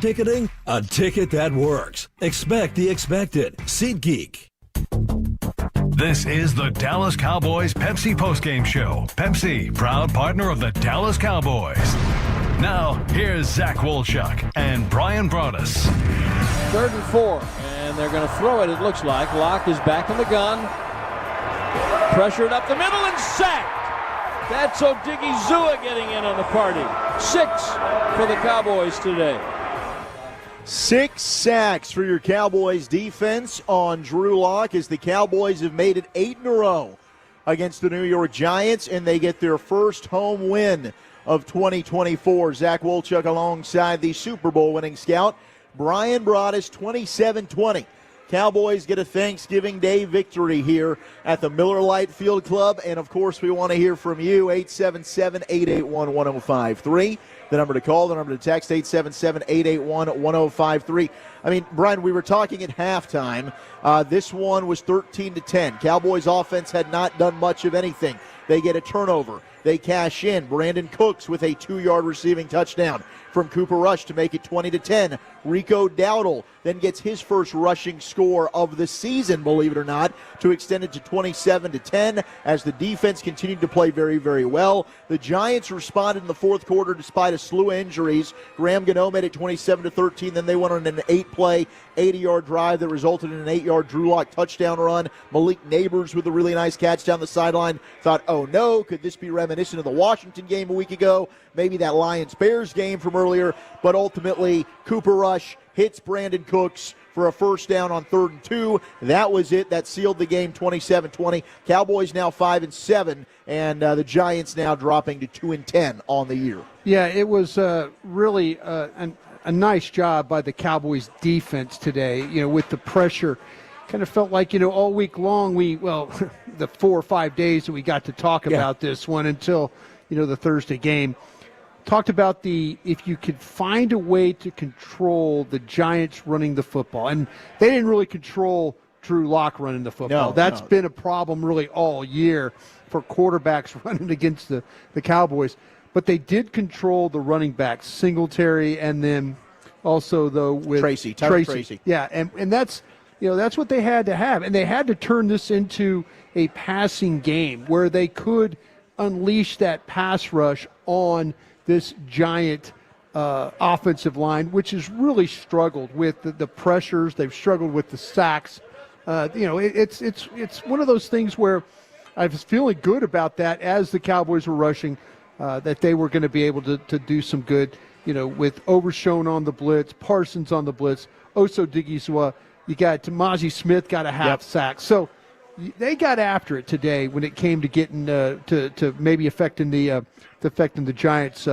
ticketing? A ticket that works. Expect the expected. SeatGeek. This is the Dallas Cowboys Pepsi postgame show. Pepsi, proud partner of the Dallas Cowboys. Now, here's Zach Wolchuk and Bryan Broaddus. 3rd and 4, and they're going to throw it looks like. Locke is back in the gun. Pressured up the middle and sacked. That's Odigizua getting in on the party. 6 for the Cowboys today. 6 sacks for your Cowboys defense on Drew Lock as the Cowboys have made it 8 in a row against the New York Giants, and they get their first home win of 2024. Zach Wolchuk alongside the Super Bowl winning scout, Bryan Broaddus, 27-20. Cowboys get a Thanksgiving Day victory here at the Miller Lite Field Club. And, of course, we want to hear from you, 877-881-1053. The number to call, the number to text, 877-881-1053. I mean, Brian, we were talking at halftime. This one was 13-10. Cowboys offense had not done much of anything. They get a turnover. They cash in. Brandon Cooks with a 2-yard receiving touchdown from Cooper Rush to make it 20-10. Rico Dowdle then gets his first rushing score of the season, believe it or not, to extend it to 27-10 as the defense continued to play very, very well. The Giants responded in the fourth quarter despite a slew of injuries. Graham Gano made it 27-13. Then they went on an 8-play, 80-yard drive that resulted in an 8-yard Drew Lock touchdown run. Malik Neighbors with a really nice catch down the sideline. Thought, oh no, could this be reminiscent of the Washington game a week ago? Maybe that Lions-Bears game from earlier. But ultimately, Cooper Rush hits Brandon Cooks for a first down on 3rd and 2. That was it. That sealed the game, 27-20. Cowboys now 5-7, and the Giants now dropping to 2-10 on the year. Yeah, it was really a nice job by the Cowboys defense today, with the pressure. Kind of felt like, all week long the 4 or 5 days that we got to talk about this one until, the Thursday game. Talked about if you could find a way to control the Giants running the football. And they didn't really control Drew Lock running the football. That's been a problem really all year for quarterbacks running against the Cowboys. But they did control the running backs, Singletary, and then also, though, with Tracy. Yeah, and that's that's what they had to have. And they had to turn this into a passing game where they could unleash that pass rush on this Giant offensive line, which has really struggled with the pressures. They've struggled with the sacks. It's one of those things where I was feeling good about that as the Cowboys were rushing, that they were going to be able to do some good, with Overshown on the blitz, Parsons on the blitz, Oso Digizua. You got Tamazi Smith got a half sack. So they got after it today when it came to getting to maybe affecting the Giants'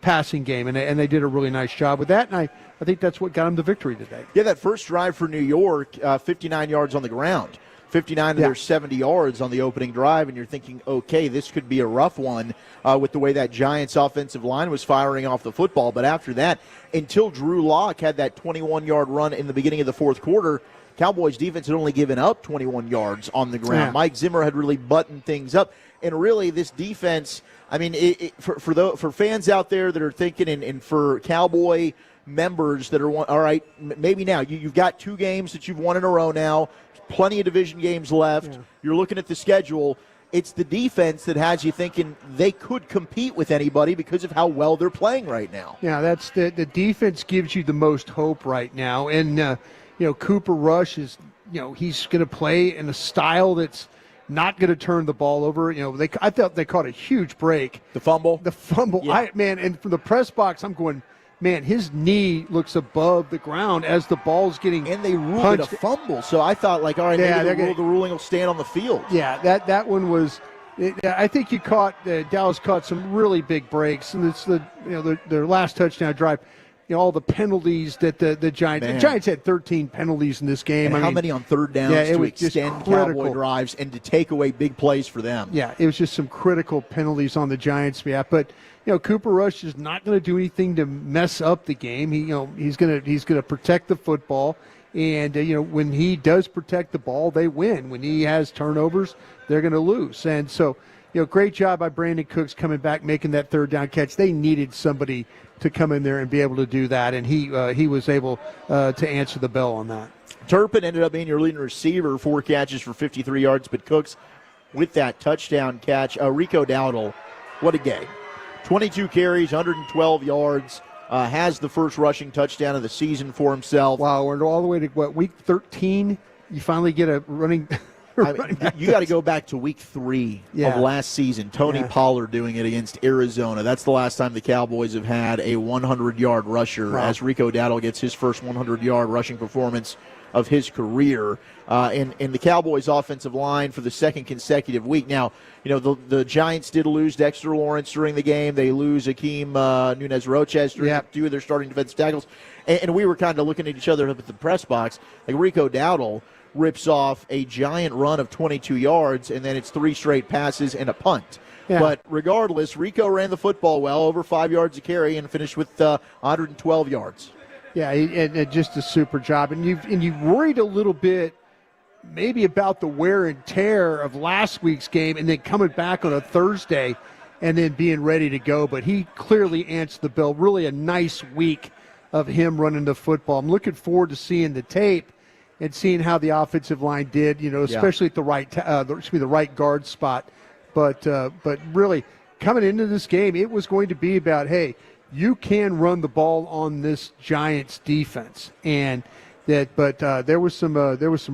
passing game, and they did a really nice job with that, and I think that's what got them the victory today. Yeah, that first drive for New York, 59 yards on the ground, 59 of their 70 yards on the opening drive, and you're thinking, okay, this could be a rough one with the way that Giants' offensive line was firing off the football, but after that, until Drew Lock had that 21-yard run in the beginning of the fourth quarter, Cowboys defense had only given up 21 yards on the ground. Mike Zimmer had really buttoned things up. And really, this defense, I mean, for fans out there that are thinking, and for Cowboy members that are, all right, maybe now. You've got 2 games that you've won in a row now, plenty of division games left. Yeah. You're looking at the schedule. It's the defense that has you thinking they could compete with anybody because of how well they're playing right now. Yeah, that's the defense gives you the most hope right now. And, Cooper Rush is, he's going to play in a style that's not going to turn the ball over. I thought they caught a huge break. The fumble. Yeah. And from the press box, I'm going, man, his knee looks above the ground as the ball's getting and they ruled it a fumble. So I thought, all right, maybe the ruling will stand on the field. Yeah, that one was. I think Dallas caught some really big breaks, and it's their last touchdown drive. All the penalties that the Giants had 13 penalties in this game. And how many on third downs to extend Cowboy drives and to take away big plays for them? Yeah, it was just some critical penalties on the Giants. Yeah, but Cooper Rush is not going to do anything to mess up the game. He's going to protect the football, and when he does protect the ball, they win. When he has turnovers, they're going to lose. And so great job by Brandon Cooks coming back, making that third down catch. They needed somebody to come in there and be able to do that, and he was able to answer the bell on that. Turpin ended up being your leading receiver, 4 catches for 53 yards, but Cooks with that touchdown catch. Rico Dowdle, what a game. 22 carries, 112 yards, has the first rushing touchdown of the season for himself. Wow, we're all the way to, week 13? You finally get a running you got to go back to week 3 of last season. Tony Pollard doing it against Arizona. That's the last time the Cowboys have had a 100-yard rusher, as Rico Dowdle gets his first 100-yard rushing performance of his career. And the Cowboys' offensive line for the second consecutive week. Now, the Giants did lose Dexter Lawrence during the game. They lose Akeem Nunez-Roches during 2 of their starting defensive tackles. And we were kind of looking at each other up at the press box. Like, Rico Dowdle rips off a giant run of 22 yards, and then it's 3 straight passes and a punt. Yeah. But regardless, Rico ran the football well, over 5 yards a carry, and finished with 112 yards. Yeah, and just a super job. And you worried a little bit maybe about the wear and tear of last week's game and then coming back on a Thursday and then being ready to go. But he clearly answered the bell. Really a nice week of him running the football. I'm looking forward to seeing the tape and seeing how the offensive line did, especially at the right guard spot. But really, coming into this game, it was going to be about, hey, you can run the ball on this Giants defense, and that. But there was some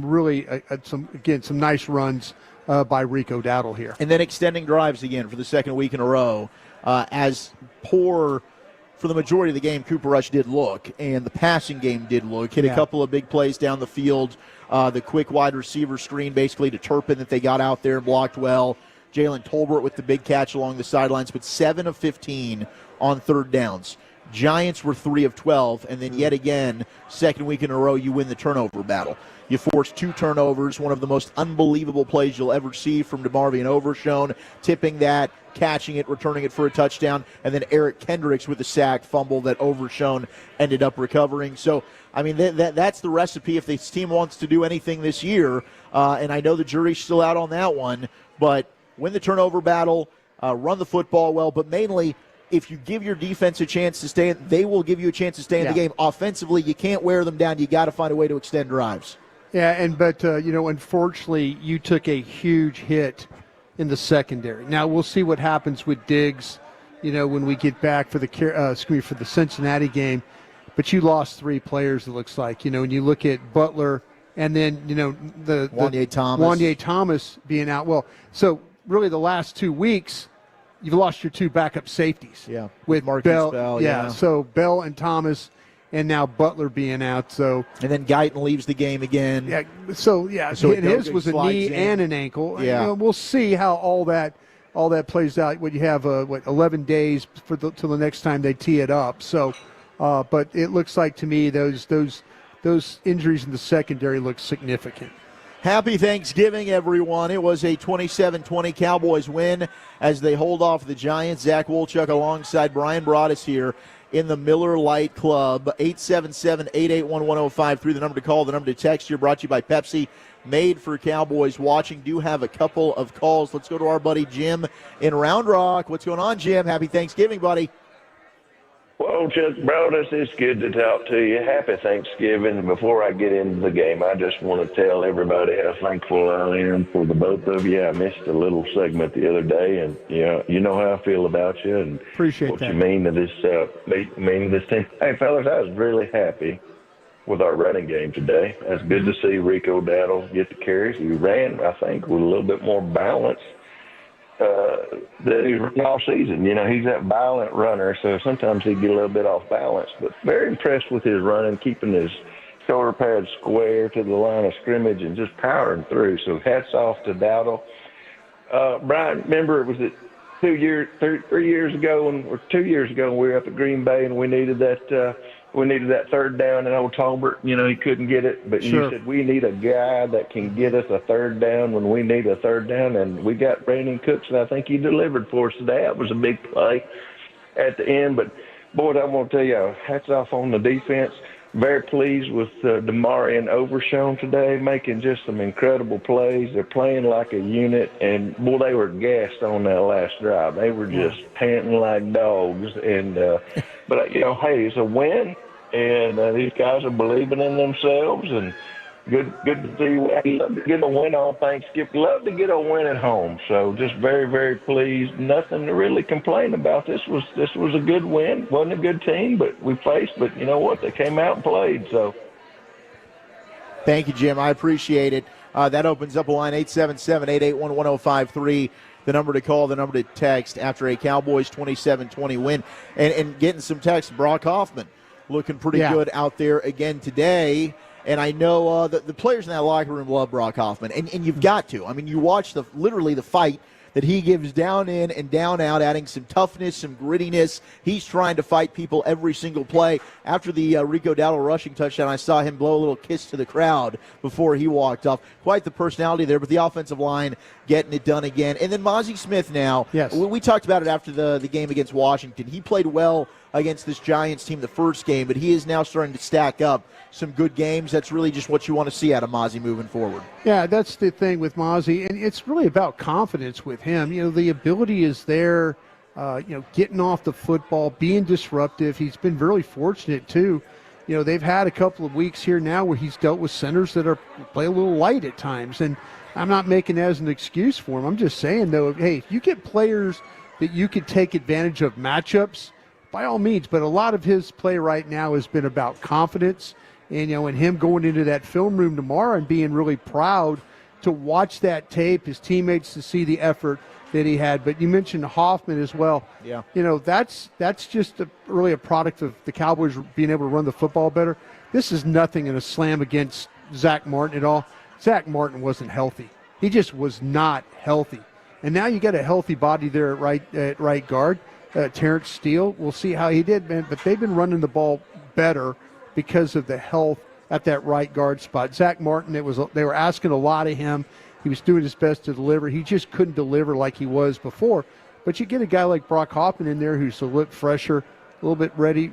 really some nice runs by Rico Dowdle here, and then extending drives again for the second week in a row. As poor for the majority of the game, Cooper Rush did look, and the passing game did look. Hit a couple of big plays down the field. The quick wide receiver screen basically to Turpin that they got out there and blocked well. Jalen Tolbert with the big catch along the sidelines, but 7 of 15 on third downs. Giants were 3 of 12, and then yet again, second week in a row, you win the turnover battle. You forced 2 turnovers, one of the most unbelievable plays you'll ever see from DeMarvion Overshown, tipping that, catching it, returning it for a touchdown, and then Eric Kendricks with a sack fumble that Overshown ended up recovering. So, I mean, that's the recipe if this team wants to do anything this year, and I know the jury's still out on that one, but win the turnover battle, run the football well, but mainly if you give your defense a chance to stay in, they will give you a chance to stay in the game. Offensively, you can't wear them down. You got to find a way to extend drives. Yeah, but unfortunately, you took a huge hit in the secondary. Now we'll see what happens with Diggs, when we get back for the Cincinnati game. But you lost 3 players. It looks like, when you look at Butler and then the Wanye Thomas being out. Well, so really the last 2 weeks, you've lost your 2 backup safeties. Yeah, with Marcus Bell. Yeah, so Bell and Thomas, and now Butler being out. So and then Guyton leaves the game again. Yeah. So his was a knee and an ankle. Yeah. We'll see how all that plays out. When you have 11 days till the next time they tee it up. So, but it looks like to me those injuries in the secondary look significant. Happy Thanksgiving, everyone. It was a 27-20 Cowboys win as they hold off the Giants. Zach Wolchuk alongside Brian Broaddus here in the Miller Lite Club. 877-881-1053, the number to call, the number to text here, brought to you by Pepsi. Made for Cowboys watching. Do have a couple of calls. Let's go to our buddy Jim in Round Rock. What's going on, Jim? Happy Thanksgiving, buddy. Well, Chuck Broaddus, it's good to talk to you. Happy Thanksgiving. Before I get into the game, I just want to tell everybody how thankful I am for the both of you. I missed a little segment the other day, and you know how I feel about you and appreciate what that. you mean to this team. Hey, fellas, I was really happy with our running game today. It's good to see Rico Dowdle get the carries. He ran, I think, with a little bit more balance that he's run all season. He's that violent runner, so sometimes he get a little bit off balance. But very impressed with his running, keeping his shoulder pads square to the line of scrimmage and just powering through. So hats off to Dowdle. Bryan, remember it was 3 years ago, when 2 years ago when we were up at Green Bay and we needed that third down in old Tolbert. He couldn't get it, but sure. You said we need a guy that can get us a third down when we need a third down, and we got Brandon Cooks, and I think he delivered for us today. That was a big play at the end, but boy, I want to tell you, hats off on the defense. very pleased with DeMarvion Overshown today, making just some incredible plays. They're playing like a unit, and, boy, they were gassed on that last drive. They were just panting like dogs. And but, hey, it's a win, and these guys are believing in themselves, and good to see. Love to get a win on Thanksgiving. Love to get a win at home. So just very, very pleased. Nothing to really complain about. This was a good win. Wasn't a good team, but we faced. But you know what? They came out and played. So. Thank you, Jim. I appreciate it. That opens up a line 877-881-1053. The number to call, the number to text after a Cowboys 27-20 win. And getting some text, Brock Hoffman looking pretty good out there again today. And I know the players in that locker room love Brock Hoffman, and you've got to. I mean, you watch literally the fight that he gives down in and down out, adding some toughness, some grittiness. He's trying to fight people every single play. After the Rico Dowdle rushing touchdown, I saw him blow a little kiss to the crowd before he walked off. Quite the personality there, but the offensive line getting it done again. And then Mazi Smith now. Yes. We talked about it after the game against Washington. He played well against this Giants team the first game, but he is now starting to stack up some good games. That's really just what you want to see out of Mazi moving forward. Yeah, that's the thing with Mazi, and it's really about confidence with him. The ability is there, getting off the football, being disruptive. He's been really fortunate, too. They've had a couple of weeks here now where he's dealt with centers that play a little light at times, and I'm not making that as an excuse for him. I'm just saying, though, hey, if you get players that you could take advantage of matchups, by all means, but a lot of his play right now has been about confidence. And, and him going into that film room tomorrow and being really proud to watch that tape, his teammates to see the effort that he had. But you mentioned Hoffman as well. Yeah. That's just really a product of the Cowboys being able to run the football better. This is nothing in a slam against Zach Martin at all. Zach Martin wasn't healthy. He just was not healthy. And now you got a healthy body there at right guard. Terrence Steele, we'll see how he did, man. But they've been running the ball better because of the health at that right guard spot. Zach Martin, they were asking a lot of him. He was doing his best to deliver. He just couldn't deliver like he was before. But you get a guy like Brock Hoffman in there who's a little fresher, a little bit ready.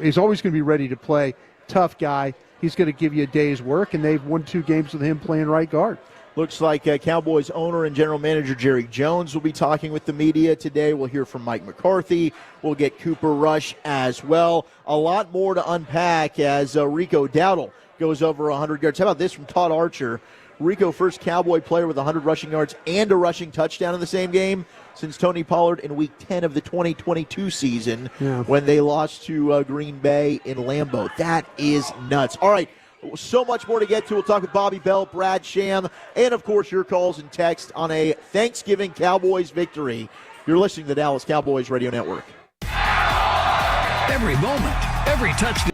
He's always going to be ready to play. Tough guy. He's going to give you a day's work, and they've won 2 games with him playing right guard. Looks like Cowboys owner and general manager Jerry Jones will be talking with the media today. We'll hear from Mike McCarthy. We'll get Cooper Rush as well. A lot more to unpack as Rico Dowdle goes over 100 yards. How about this from Todd Archer? Rico, first Cowboy player with 100 rushing yards and a rushing touchdown in the same game since Tony Pollard in Week 10 of the 2022 season when they lost to Green Bay in Lambeau. That is nuts. All right. So much more to get to. We'll talk with Bobby Bell, Brad Sham, and, of course, your calls and text on a Thanksgiving Cowboys victory. You're listening to the Dallas Cowboys Radio Network. Every moment, every touchdown.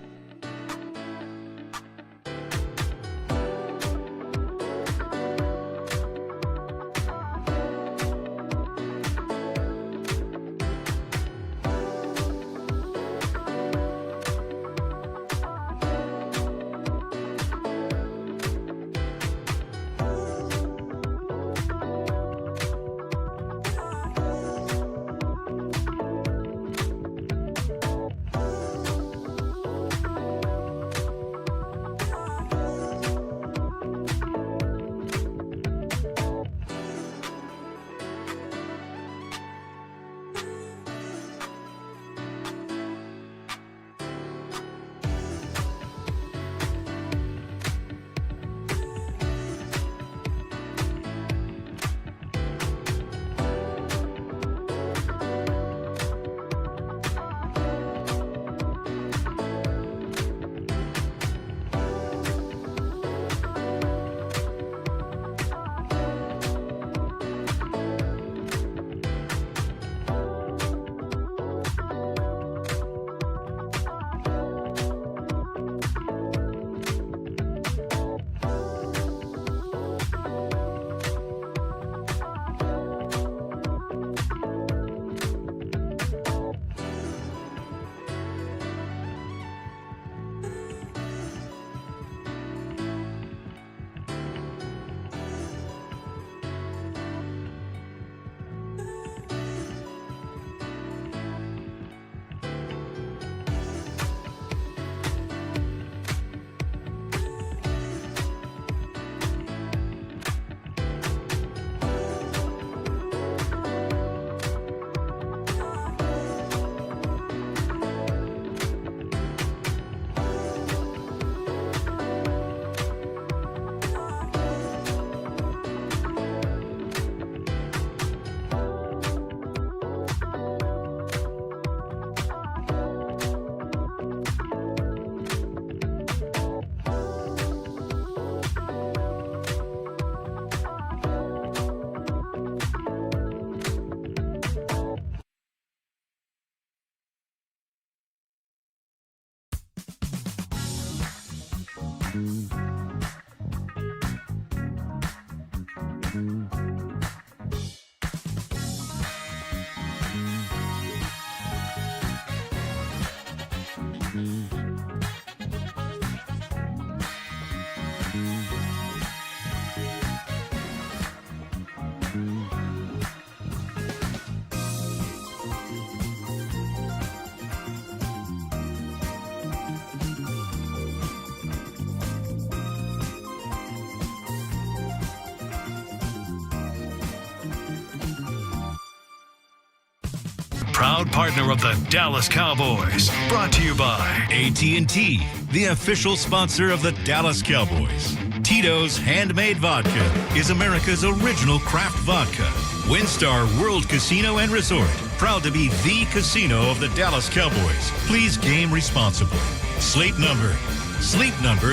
proud partner of the Dallas Cowboys. Brought to you by AT&T, the official sponsor of the Dallas Cowboys. Tito's Handmade Vodka is America's original craft vodka. WinStar World Casino and Resort, proud to be the casino of the Dallas Cowboys. Please game responsibly. Sleep Number,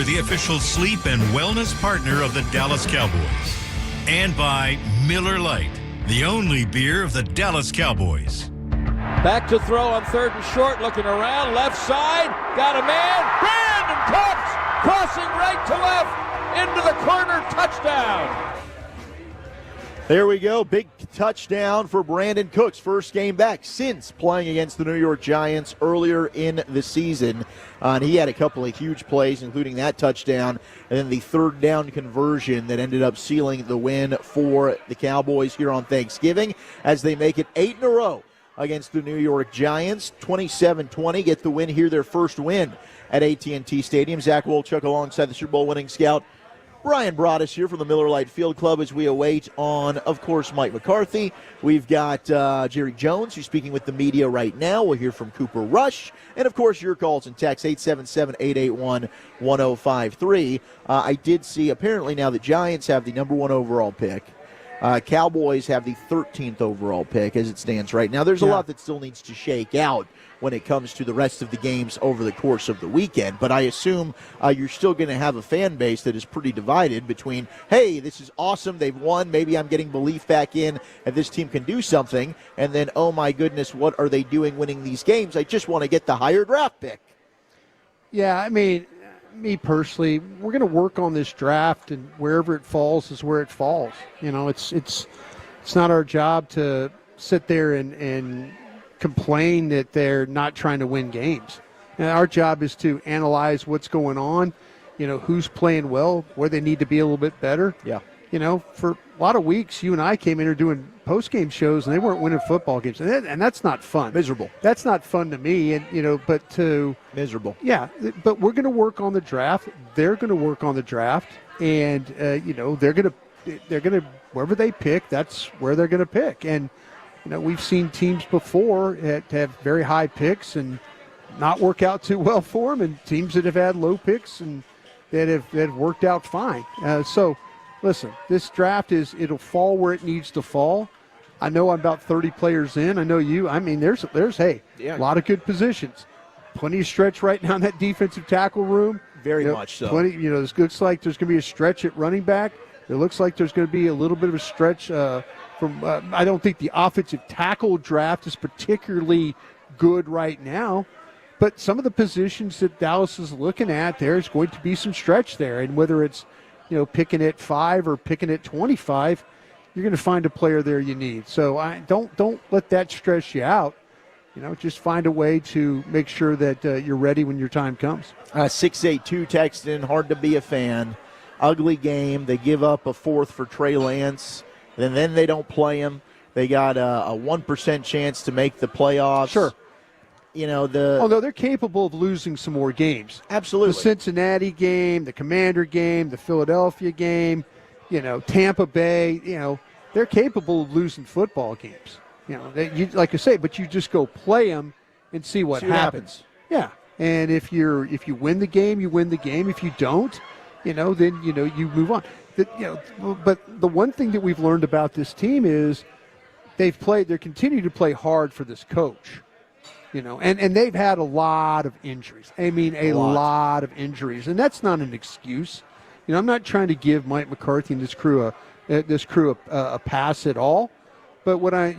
the official sleep and wellness partner of the Dallas Cowboys. And by Miller Lite, the only beer of the Dallas Cowboys. Back to throw on 3rd and short, looking around, left side, got a man, Brandon Cooks, crossing right to left, into the corner, touchdown. There we go. Big touchdown for Brandon Cooks. First game back since playing against the New York Giants earlier in the season. And he had a couple of huge plays, including that touchdown and then the 3rd down conversion that ended up sealing the win for the Cowboys here on Thanksgiving as they make it 8 in a row against the New York Giants. 27-20, get the win here, their first win at AT&T Stadium. Zach Wolchuk alongside the Super Bowl winning scout Bryan Broaddus here from the Miller Lite Field Club as we await on, of course, Mike McCarthy. We've got Jerry Jones, who's speaking with the media right now. We'll hear from Cooper Rush. And, of course, your calls and texts, 877-881-1053. I did see, apparently, now the Giants have the number 1 overall pick. Cowboys have the 13th overall pick as it stands right now. There's a lot that still needs to shake out when it comes to the rest of the games over the course of the weekend. But I assume you're still going to have a fan base that is pretty divided between, hey, this is awesome, they've won, maybe I'm getting belief back in and this team can do something, and then, oh my goodness, what are they doing winning these games? I just want to get the higher draft pick. Yeah, I mean, me personally, we're going to work on this draft, and wherever it falls is where it falls. You know, it's not our job to sit there and complain that they're not trying to win games. And our job is to analyze what's going on, you know, who's playing well, where they need to be a little bit better. Yeah. You know, for a lot of weeks, you and I came in here doing post-game shows, and they weren't winning football games. And that's not fun. Miserable. That's not fun to me. And, you know, but to – miserable. Yeah, but we're going to work on the draft. They're going to work on the draft. And, you know, they're going to – wherever they pick, that's where they're going to pick. And, you know, we've seen teams before that have very high picks and not work out too well for them, and teams that have had low picks and that have worked out fine. So, listen, this draft it'll fall where it needs to fall. I know I'm about 30 players in. I know you. I mean, there's a lot of good positions. Plenty of stretch right now in that defensive tackle room. Very much so. Plenty. You know, it looks like there's going to be a stretch at running back. It looks like there's going to be a little bit of a stretch I don't think the offensive tackle draft is particularly good right now, but some of the positions that Dallas is looking at, there's going to be some stretch there. And whether it's, you know, picking at 5 or picking at 25, you're going to find a player there you need. So don't let that stress you out. You know, just find a way to make sure that you're ready when your time comes. 682 text in, hard to be a fan. Ugly game. They give up a 4th for Trey Lance. And then they don't play him. They got a 1% chance to make the playoffs. Sure. You know, although they're capable of losing some more games. Absolutely. The Cincinnati game, the Commander game, the Philadelphia game, you know, Tampa Bay, you know, they're capable of losing football games. You know, like I say, but you just go play them and see what happens. Yeah. And if you win the game, you win the game. If you don't, you know, then, you know, you move on. But the one thing that we've learned about this team is they continue to play hard for this coach, you know, and they've had a lot of injuries. I mean, a lot of injuries, and that's not an excuse. You know, I'm not trying to give Mike McCarthy and this crew a pass at all. But what I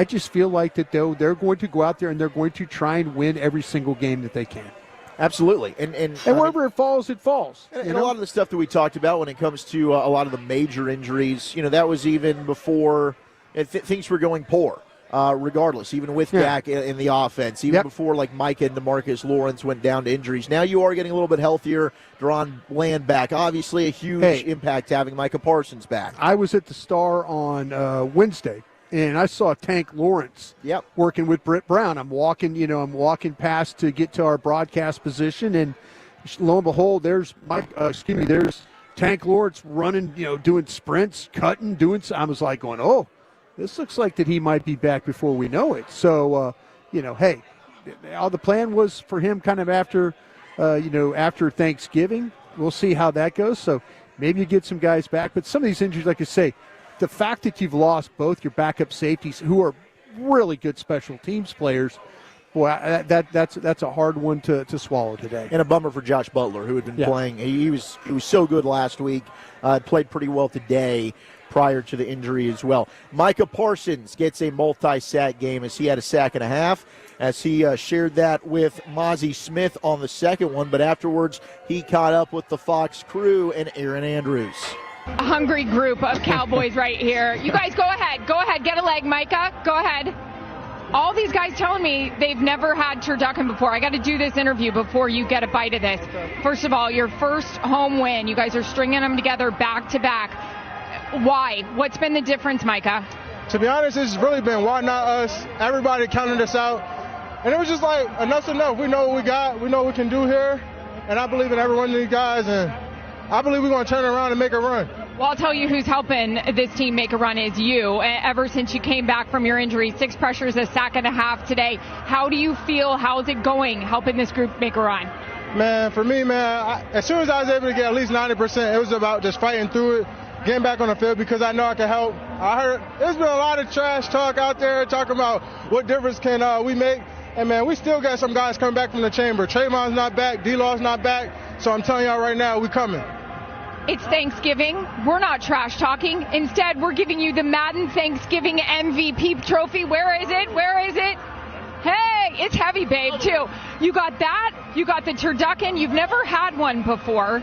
just feel like that they're going to go out there and they're going to try and win every single game that they can. Absolutely. And wherever it falls, it falls. And a lot of the stuff that we talked about when it comes to a lot of the major injuries, you know, that was even before things were going poor, regardless, even with Dak in the offense, even before like Micah and DeMarcus Lawrence went down to injuries. Now you are getting a little bit healthier. Deron Bland back. Obviously a huge impact having Micah Parsons back. I was at the Star on Wednesday. And I saw Tank Lawrence working with Britt Brown. I'm walking past to get to our broadcast position, and lo and behold, there's Tank Lawrence running, you know, doing sprints, cutting, I was like going, oh, this looks like that he might be back before we know it. So, hey, all the plan was for him kind of after Thanksgiving. We'll see how that goes. So maybe you get some guys back. But some of these injuries, like I say, the fact that you've lost both your backup safeties, who are really good special teams players, boy, that's a hard one to swallow today. And a bummer for Josh Butler, who had been playing. He was so good last week. Played pretty well today prior to the injury as well. Micah Parsons gets a multi-sack game as he had a sack and a half, as he shared that with Mozzie Smith on the second one. But afterwards, he caught up with the Fox crew and Aaron Andrews. A hungry group of Cowboys right here. You guys go ahead, get a leg, Micah, go ahead. All these guys telling me they've never had turducken before. I got to do this interview before you get a bite of this. First of all, your first home win, you guys are stringing them together back to back. Why? What's been the difference, Micah? To be honest, it's really been why not us. Everybody counted us out. And it was just like, enough's enough. We know what we got. We know what we can do here. And I believe in every one of these guys. And I believe we're going to turn around and make a run. Well, I'll tell you who's helping this team make a run is you. Ever since you came back from your injury, 6 pressures, a sack and a half today. How do you feel? How's it going helping this group make a run? Man, for me, as soon as I was able to get at least 90%, it was about just fighting through it, getting back on the field because I know I can help. I heard there's been a lot of trash talk out there talking about what difference can we make. And, man, we still got some guys coming back from the chamber. Trayvon's not back. D-Law's not back. So I'm telling y'all right now, we coming. It's Thanksgiving. We're not trash talking. Instead, we're giving you the Madden Thanksgiving MVP trophy. Where is it? Hey, it's heavy, babe, too. You got that. You got the turducken. You've never had one before.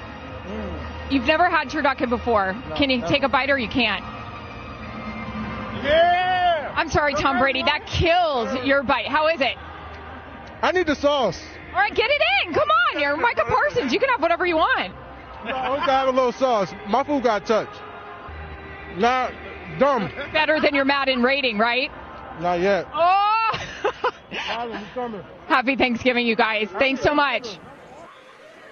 You've never had turducken before. No, can you take a bite or you can't? Yeah! I'm sorry, Tom Brady. That kills your bite. How is it? I need the sauce. All right, get it in. Come on. You're Micah Parsons. You can have whatever you want. No, I want to have a little sauce. My food got touched. Not dumb. Better than your Madden rating, right? Not yet. Oh! Happy Thanksgiving, you guys. Thanks so much.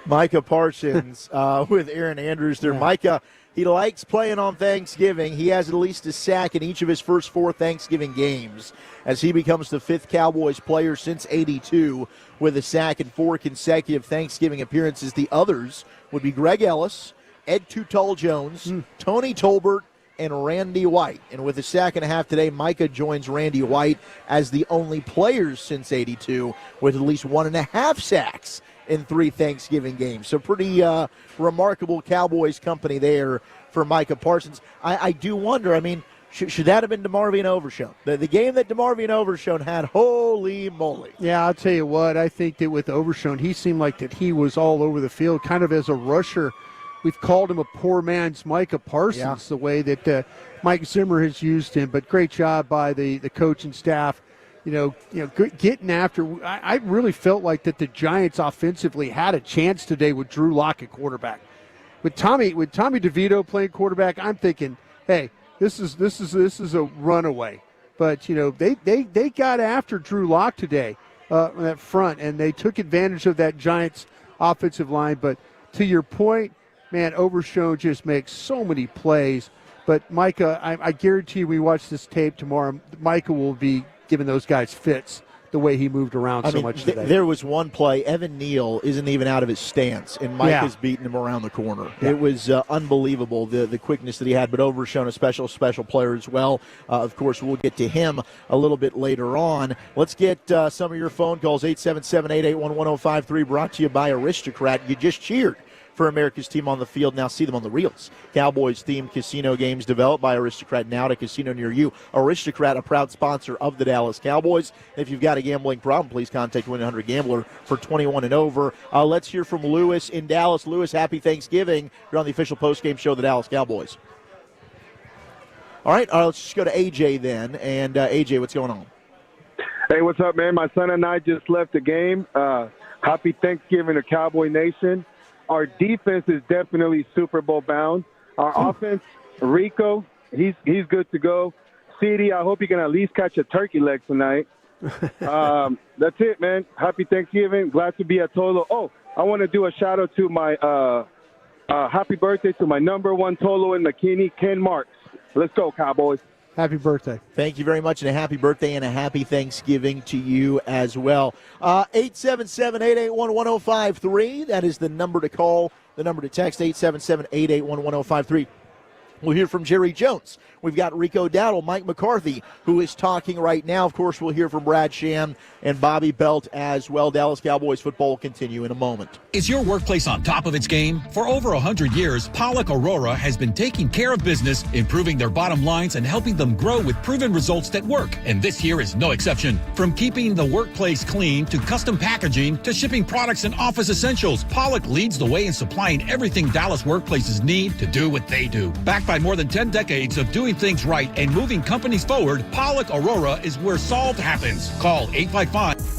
Micah Parsons with Aaron Andrews there. Micah, he likes playing on Thanksgiving. He has at least a sack in each of his first 4 Thanksgiving games as he becomes the 5th Cowboys player since '82 with a sack in 4 consecutive Thanksgiving appearances. The others would be Greg Ellis, Ed Too-Tall-Jones, Tony Tolbert, and Randy White. And with a sack and a half today, Micah joins Randy White as the only players since '82 with at least 1.5 sacks in 3 Thanksgiving games. So pretty remarkable Cowboys company there for Micah Parsons. I do wonder, should that have been DeMarvion Overshown? The game that DeMarvion Overshown had, holy moly. Yeah, I'll tell you what, I think that with Overshown, he seemed like that he was all over the field, kind of as a rusher. We've called him a poor man's Micah Parsons, the way that Mike Zimmer has used him. But great job by the coach and staff. Getting after. I really felt like that the Giants offensively had a chance today with Drew Lock at quarterback. With Tommy DeVito playing quarterback, I'm thinking, hey, this is a runaway. But they got after Drew Lock today on that front, and they took advantage of that Giants offensive line. But to your point, man, Overshown just makes so many plays. But Micah, I guarantee you, we watch this tape tomorrow, Micah will be giving those guys fits the way he moved around so much today. There was one play, Evan Neal isn't even out of his stance, and Micah's beating him around the corner. Yeah. It was unbelievable, the quickness that he had, but Overshown, a special player as well. Of course, we'll get to him a little bit later on. Let's get some of your phone calls, 877-881-1053, brought to you by Aristocrat. You just cheered for America's team on the field. Now see them on the reels. Cowboys-themed casino games developed by Aristocrat, now at a casino near you. Aristocrat, a proud sponsor of the Dallas Cowboys. If you've got a gambling problem, please contact 1-800-GAMBLER for 21 and over. Let's hear from Lewis in Dallas. Lewis, happy Thanksgiving. You're on the official postgame show of the Dallas Cowboys. All right, let's just go to AJ then. And AJ, what's going on? Hey, what's up, man? My son and I just left the game. Happy Thanksgiving to Cowboy Nation. Our defense is definitely Super Bowl bound. Our offense, Rico, he's good to go. CD, I hope he can at least catch a turkey leg tonight. That's it, man. Happy Thanksgiving. Glad to be at Tolo. Oh, I want to do a shout-out to my happy birthday to my number 1 Tolo in McKinney, Ken Marks. Let's go, Cowboys. Happy birthday. Thank you very much, and a happy birthday and a happy Thanksgiving to you as well. 877-881-1053. That is the number to call, the number to text, 877-881-1053. We'll hear from Jerry Jones. We've got Rico Dowdle, Mike McCarthy, who is talking right now. Of course, we'll hear from Brad Sham and Bobby Belt as well. Dallas Cowboys football will continue in a moment. Is your workplace on top of its game? For over 100 years, Pollock Aurora has been taking care of business, improving their bottom lines, and helping them grow with proven results that work. And this year is no exception. From keeping the workplace clean to custom packaging to shipping products and office essentials, Pollock leads the way in supplying everything Dallas workplaces need to do what they do. Backed by more than 10 decades of doing things right and moving companies forward, Pollock Aurora is where solved happens. Call 855-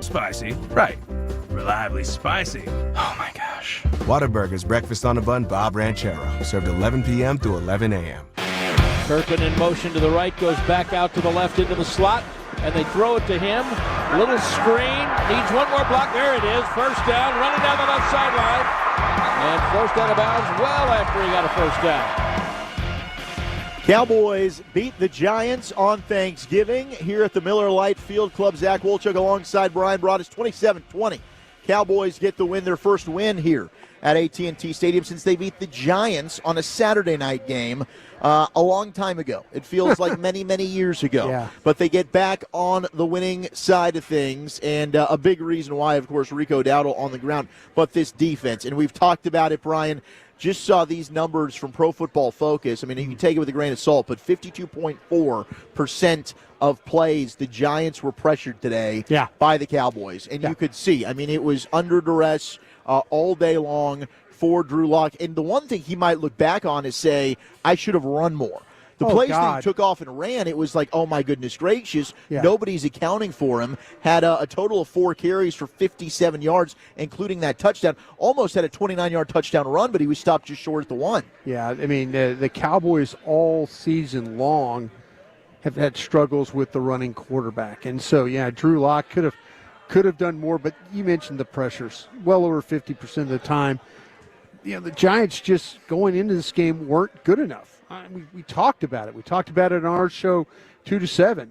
Spicy. Right. Reliably spicy. Oh my gosh. Whataburger's breakfast on a bun Bob Ranchero. Served 11 p.m. to 11 a.m. Turpin in motion to the right, goes back out to the left into the slot, and they throw it to him. Little screen, needs one more block. There it is. First down, running down the left sideline. And forced out of bounds well after he got a first down. Cowboys beat the Giants on Thanksgiving here at the Miller Lite Field Club. Zach Wolchuk alongside Bryan Broaddus, 27-20. Cowboys get the win, their first win here at AT&T Stadium since they beat the Giants on a Saturday night game a long time ago. It feels like many, many years ago. Yeah. But they get back on the winning side of things, and a big reason why, of course, Rico Dowdle on the ground, but this defense. And we've talked about it, Brian. Just saw these numbers from Pro Football Focus. I mean, you can take it with a grain of salt, but 52.4% of plays the Giants were pressured today by the Cowboys. And you could see, I mean, it was under duress all day long for Drew Lock. And the one thing he might look back on is say, I should have run more. The plays that he took off and ran, it was like, oh, my goodness gracious, nobody's accounting for him. Had a total of 4 carries for 57 yards, including that touchdown. Almost had a 29-yard touchdown run, but he was stopped just short at the 1. Yeah, I mean, the Cowboys all season long have had struggles with the running quarterback. And so, Drew Lock could have done more, but you mentioned the pressures. Well over 50% of the time. The Giants just going into this game weren't good enough. We talked about it. We talked about it on our show 2 to 7,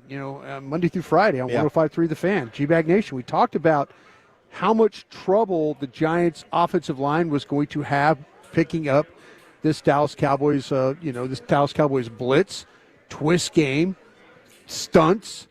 Monday through Friday on 105.3 The Fan, G-Bag Nation. We talked about how much trouble the Giants' offensive line was going to have picking up this Dallas Cowboys, blitz, twist game, stunts,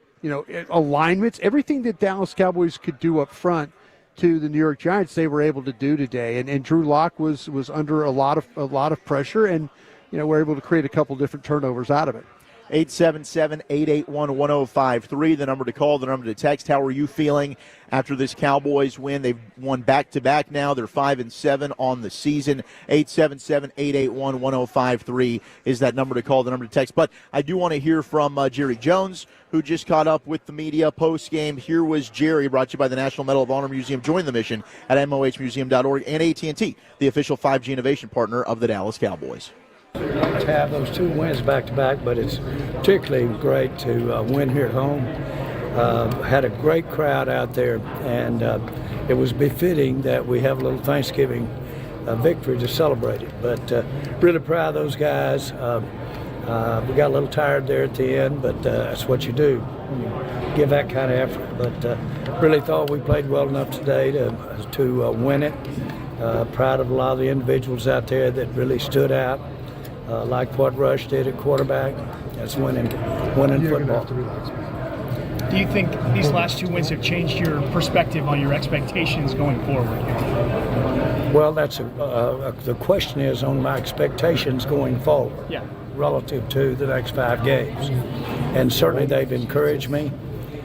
alignments, everything that Dallas Cowboys could do up front to the New York Giants, they were able to do today. And Drew Lock was under a lot of pressure, and we're able to create a couple different turnovers out of it. 877-881-1053, the number to call, the number to text. How are you feeling after this Cowboys win? They've won back-to-back now. They're 5-7 on the season. 877-881-1053 is that number to call, the number to text. But I do want to hear from Jerry Jones, who just caught up with the media post-game. Here was Jerry, brought to you by the National Medal of Honor Museum. Join the mission at mohmuseum.org and AT&T, the official 5G innovation partner of the Dallas Cowboys. To have those 2 wins back-to-back, but it's particularly great to win here at home. Had a great crowd out there, and it was befitting that we have a little Thanksgiving victory to celebrate it. But really proud of those guys. We got a little tired there at the end, but that's what you do. You give that kind of effort. But really thought we played well enough today to win it. Proud of a lot of the individuals out there that really stood out. Like what Rush did at quarterback. That's winning football. Do you think these last 2 wins have changed your perspective on your expectations going forward? Well, that's the question is on my expectations going forward relative to the next 5 games. And certainly they've encouraged me.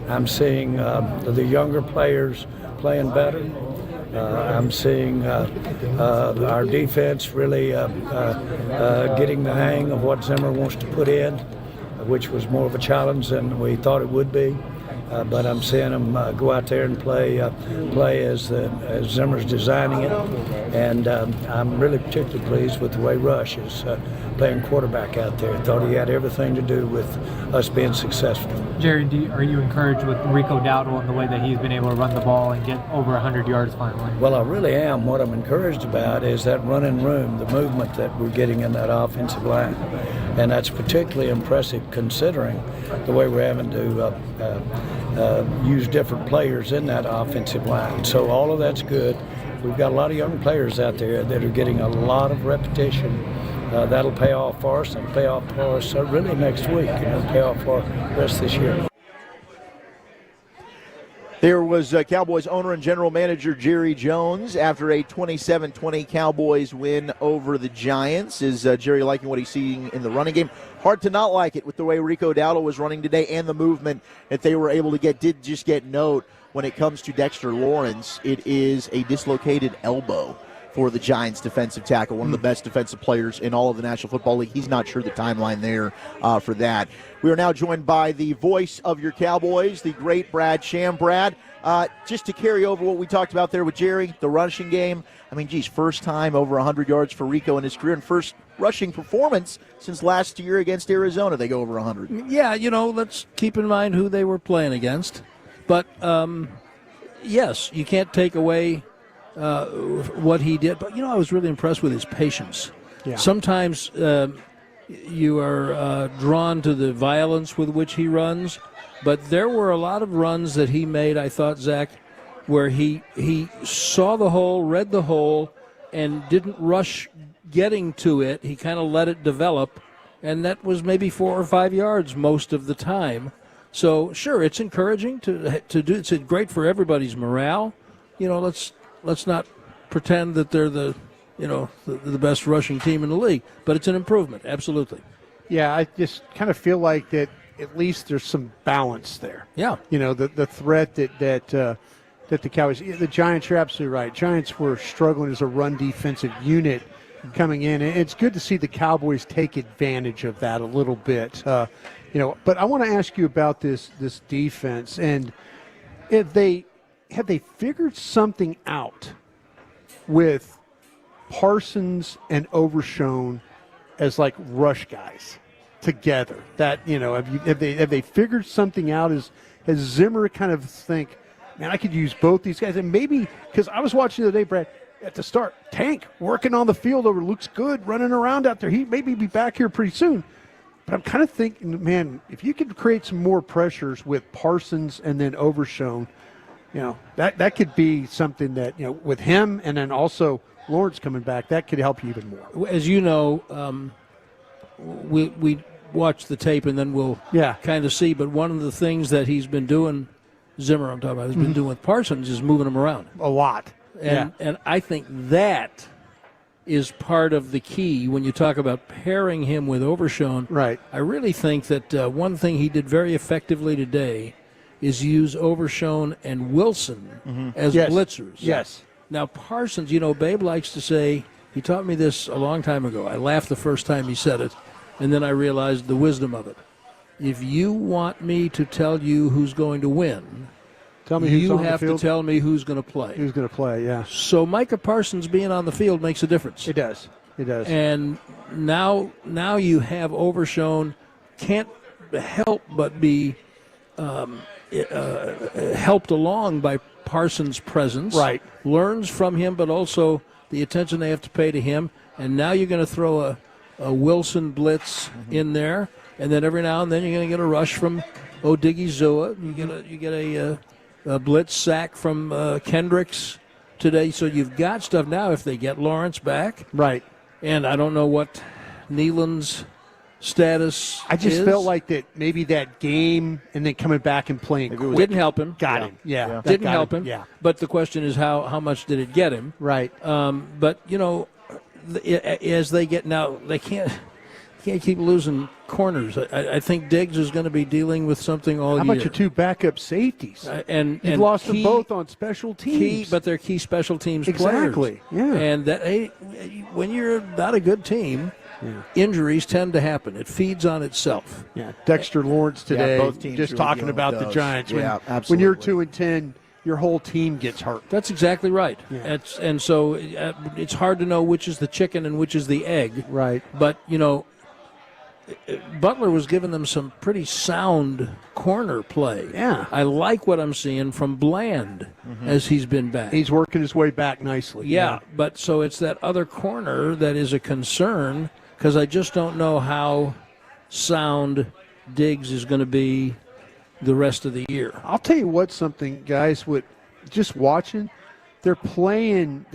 I'm seeing the younger players playing better. I'm seeing our defense really getting the hang of what Zimmer wants to put in, which was more of a challenge than we thought it would be. But I'm seeing them go out there and play as Zimmer's designing it. And I'm really particularly pleased with the way Rush is playing quarterback out there. Thought he had everything to do with us being successful. Jerry, are you encouraged with Rico Dowdle and the way that he's been able to run the ball and get over 100 yards finally? Well, I really am. What I'm encouraged about is that running room, the movement that we're getting in that offensive line. And that's particularly impressive considering the way we're having to use different players in that offensive line. So all of that's good. We've got a lot of young players out there that are getting a lot of repetition. That'll pay off for us and pay off for us really next week, pay off for the rest of this year. There was Cowboys owner and general manager Jerry Jones after a 27-20 Cowboys win over the Giants. Is Jerry liking what he's seeing in the running game? Hard to not like it with the way Rico Dowdle was running today and the movement that they were able to get. Did just get note when it comes to Dexter Lawrence, it is a dislocated elbow for the Giants defensive tackle, one of the best defensive players in all of the National Football League. He's not sure the timeline there for that. We are now joined by the voice of your Cowboys, the great Brad Sham. Brad, just to carry over what we talked about there with Jerry, the rushing game. I mean, geez, first time over 100 yards for Rico in his career, and first rushing performance since last year against Arizona. They go over 100. Yeah, let's keep in mind who they were playing against. But, yes, you can't take away what he did. But, I was really impressed with his patience. Yeah. Sometimes you are drawn to the violence with which he runs, but there were a lot of runs that he made, I thought, Zach, where he saw the hole, read the hole, and didn't rush getting to it. He kind of let it develop, and that was maybe 4 or 5 yards most of the time. So, sure, it's encouraging to do. It's great for everybody's morale. Let's not pretend that they're the best rushing team in the league, but it's an improvement, absolutely. Yeah, I just kind of feel like that at least there's some balance there. Yeah. The threat that the Cowboys, the Giants, you're absolutely right. Giants were struggling as a run defensive unit coming in. And it's good to see the Cowboys take advantage of that a little bit. But I want to ask you about this defense, and have they figured something out with Parsons and Overshown as like rush guys together? That have they figured something out? Has Zimmer kind of think, man, I could use both these guys? And maybe, because I was watching the other day, Brad, at the start, Tank working on the field over, looks good, running around out there. He maybe be back here pretty soon. But I'm kind of thinking, man, if you could create some more pressures with Parsons and then Overshown, that could be something that, with him and then also Lawrence coming back, that could help you even more. As you know, we watch the tape and then we'll kind of see. But one of the things that he's been doing, Zimmer I'm talking about, has been doing with Parsons is moving him around. A lot. And I think that is part of the key when you talk about pairing him with Overshown. Right. I really think that one thing he did very effectively today is use Overshown and Wilson as blitzers. Yes. Now, Parsons, Babe likes to say, he taught me this a long time ago. I laughed the first time he said it, and then I realized the wisdom of it. If you want me to tell you who's going to win, you have to tell me who's going to play. Who's going to play, yeah. So Micah Parsons being on the field makes a difference. It does. And now you have Overshown, can't help but be helped along by Parsons' presence. Right. Learns from him, but also the attention they have to pay to him. And now you're going to throw a Wilson blitz in there, and then every now and then you're going to get a rush from Odighi Zua. You get a blitz sack from Kendricks today. So you've got stuff now if they get Lawrence back. Right. And I don't know what Nealon's status I just felt like that maybe that game and then coming back and playing quick. Didn't help him. Got him. Yeah. Didn't help him. Yeah. But the question is how much did it get him? Right. But, as they get now, they can't keep losing corners. I think Diggs is going to be dealing with something all year. How about your two backup safeties? And lost them both on special teams. But they're key special teams players. Exactly. Yeah. And when you're not a good team, injuries tend to happen. It feeds on itself. Yeah. Dexter Lawrence today. Both teams just talking about the Giants. Absolutely. When you're 2-10, your whole team gets hurt. That's exactly right. Yeah. And so it's hard to know which is the chicken and which is the egg. Right. But, Butler was giving them some pretty sound corner play. Yeah. I like what I'm seeing from Bland as he's been back. He's working his way back nicely. Yeah, but so it's that other corner that is a concern because I just don't know how sound Diggs is going to be the rest of the year. I'll tell you what, something, guys, just watching, they're playing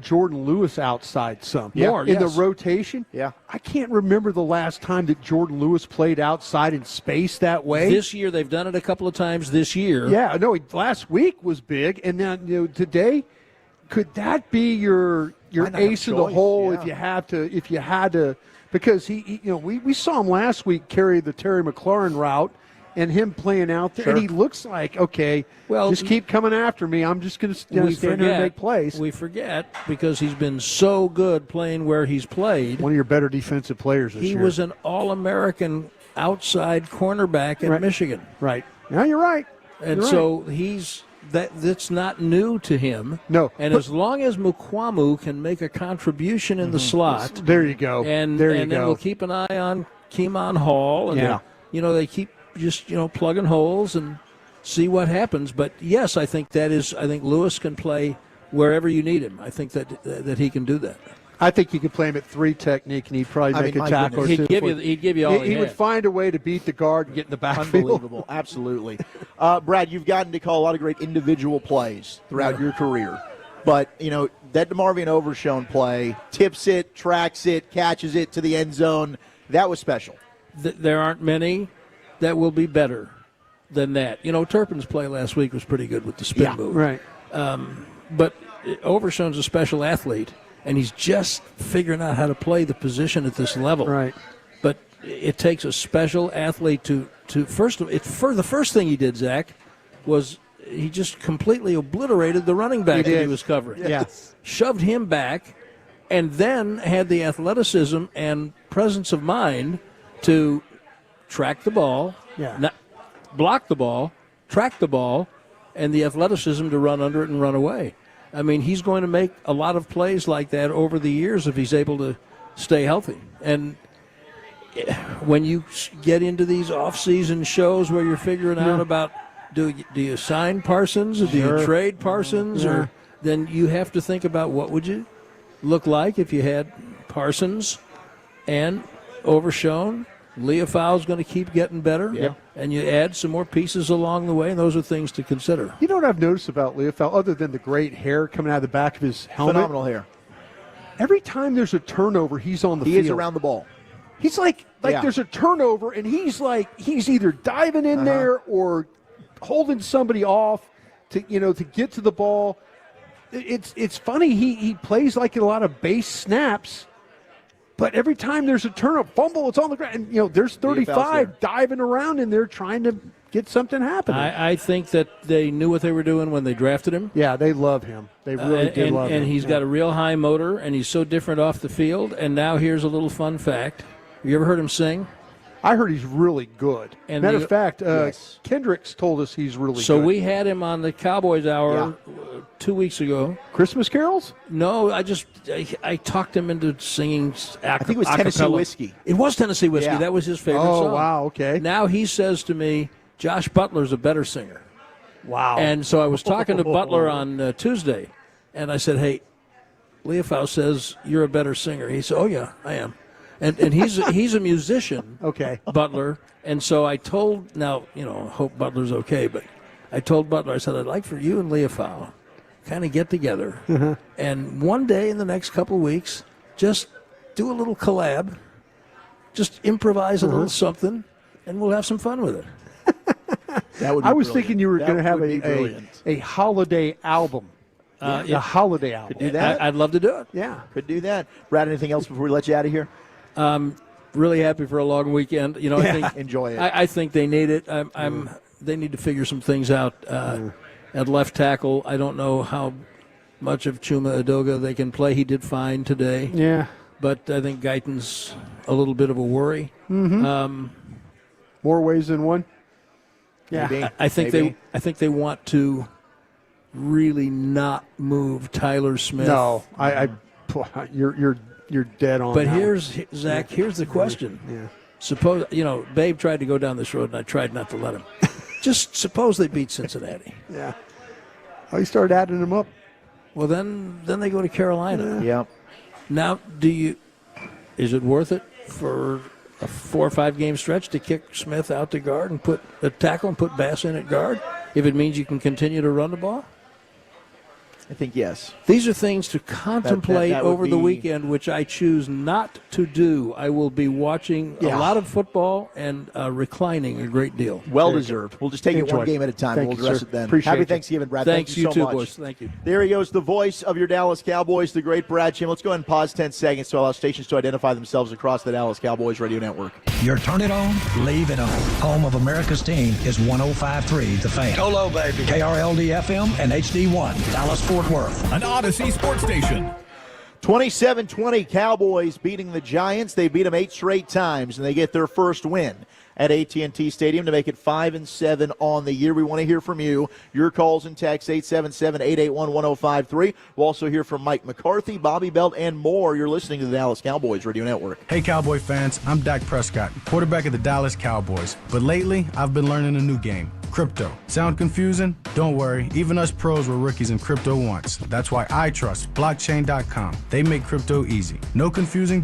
Jordan Lewis outside some. More, in the rotation. Yeah. I can't remember the last time that Jordan Lewis played outside in space that way. This year, they've done it a couple of times this year. Yeah, no, last week was big, and then today, could that be your ace in the hole if you had to, because we saw him last week carry the Terry McLaurin route, and him playing out there, Sure. and he looks like, okay, Well, just keep coming after me. I'm just going to stand here and make plays. We forget because he's been so good playing where he's played. One of your better defensive players this He year. was an All-American outside cornerback at Michigan. Right. Now you're right. And You're so that's not new to him. No. And as long as Mukwamu can make a contribution in the slot. There you go. And there you then go. we'll keep an eye on Keemon Hall. And they keep just, plugging holes and see what happens. But, yes, I think Lewis can play wherever you need him. I think that he can do that. I think you could play him at 3 technique, and he'd probably make a tackle or two. He'd give you all he would find a way to beat the guard and get in the backfield. Unbelievable. Absolutely. Brad, you've gotten to call a lot of great individual plays throughout your career. But, that DeMarvion Overshown play, tips it, tracks it, catches it to the end zone, that was special. There aren't many that will be better than that. Turpin's play last week was pretty good with the spin move. Right. But Overshown's a special athlete, and he's just figuring out how to play the position at this level. Right. But it takes a special athlete to the first thing he did, Zach, was he just completely obliterated the running back that he was covering. Yes. Shoved him back, and then had the athleticism and presence of mind to track the ball, block the ball, track the ball, and the athleticism to run under it and run away. I mean, he's going to make a lot of plays like that over the years if he's able to stay healthy. And when you get into these off-season shows where you're figuring out about do you sign Parsons or do you trade Parsons, or then you have to think about what would you look like if you had Parsons and Overshown. Leofau's going to keep getting better, and you add some more pieces along the way, and those are things to consider. You know what I've noticed about Leofau, other than the great hair coming out of the back of his helmet? Phenomenal hair. Every time there's a turnover, he's on the field. He is around the ball. He's like there's a turnover, and he's either diving in there or holding somebody off to get to the ball. It's funny. He plays like a lot of base snaps. But every time there's a turnover, fumble, it's on the ground. And, there's 35 diving around in there trying to get something happening. I think that they knew what they were doing when they drafted him. Yeah, they love him. They really did love him. And he's got a real high motor, and he's so different off the field. And now here's a little fun fact. You ever heard him sing? I heard he's really good. And matter of fact, Kendricks told us he's really good. So we had him on the Cowboys Hour 2 weeks ago. Christmas carols? No, I talked him into singing I think it was Tennessee Whiskey. It was Tennessee Whiskey. Yeah. That was his favorite Oh, song. wow, okay. Now he says to me, Josh Butler's a better singer. Wow. And so I was talking to Butler on Tuesday, and I said, hey, Leofau says you're a better singer. He said, oh, yeah, I am. And he's a musician, okay, Butler. And so I told, hope Butler's okay, but I told Butler, I said, I'd like for you and Leofau kind of get together. And one day in the next couple of weeks, just do a little collab, just improvise a little something, and we'll have some fun with it. That would be I was brilliant. thinking you were going to have brilliant. a holiday album. A holiday album. Could do that. I'd love to do it. Yeah. Could do that. Brad, anything else before we let you out of here? Really happy for a long weekend. I think enjoy it. I think they need it. They need to figure some things out at left tackle. I don't know how much of Chuma Edoga they can play. He did fine today. Yeah. But I think Guyton's a little bit of a worry. Mm-hmm. More ways than one. Yeah. Maybe. I think they want to really not move Tyler Smith. No, you're dead on. But that. here's the question. Yeah. Suppose Babe tried to go down this road, and I tried not to let him. Just suppose they beat Cincinnati. Yeah. Oh, you started adding them up. Well, then they go to Carolina. Yeah. Now, is it worth it for a 4 or 5 game stretch to kick Smith out to guard and put a tackle and put Bass in at guard if it means you can continue to run the ball? I think yes. These are things to contemplate that would over the be- weekend, which I choose not to do. I will be watching a lot of football and reclining a great deal. Well deserved. We'll just take it one Enjoy. game at a time. Thank We'll you, address sir. it then. Appreciate Happy you. Thanksgiving, Brad. Thanks, Thank you you so too, much. boys. Thank you. There he goes, the voice of your Dallas Cowboys, the great Brad Chim. Let's go ahead and pause 10 seconds to allow stations to identify themselves across the Dallas Cowboys radio network. Your turn it on, leave it on. Home of America's team is 105.3 The Fan. Hello, baby. KRLD-FM and HD1, Dallas-Fort Worth. An Odyssey sports station. 27-20 Cowboys beating the Giants. They beat them 8 straight times, and they get their first win at AT&T Stadium to make it 5-7 on the year. We want to hear from you. Your calls and texts, 877-881-1053. We'll also hear from Mike McCarthy, Bobby Belt, and more. You're listening to the Dallas Cowboys Radio Network. Hey, Cowboy fans. I'm Dak Prescott, quarterback of the Dallas Cowboys. But lately, I've been learning a new game, crypto. Sound confusing? Don't worry. Even us pros were rookies in crypto once. That's why I trust blockchain.com. They make crypto easy. No confusing.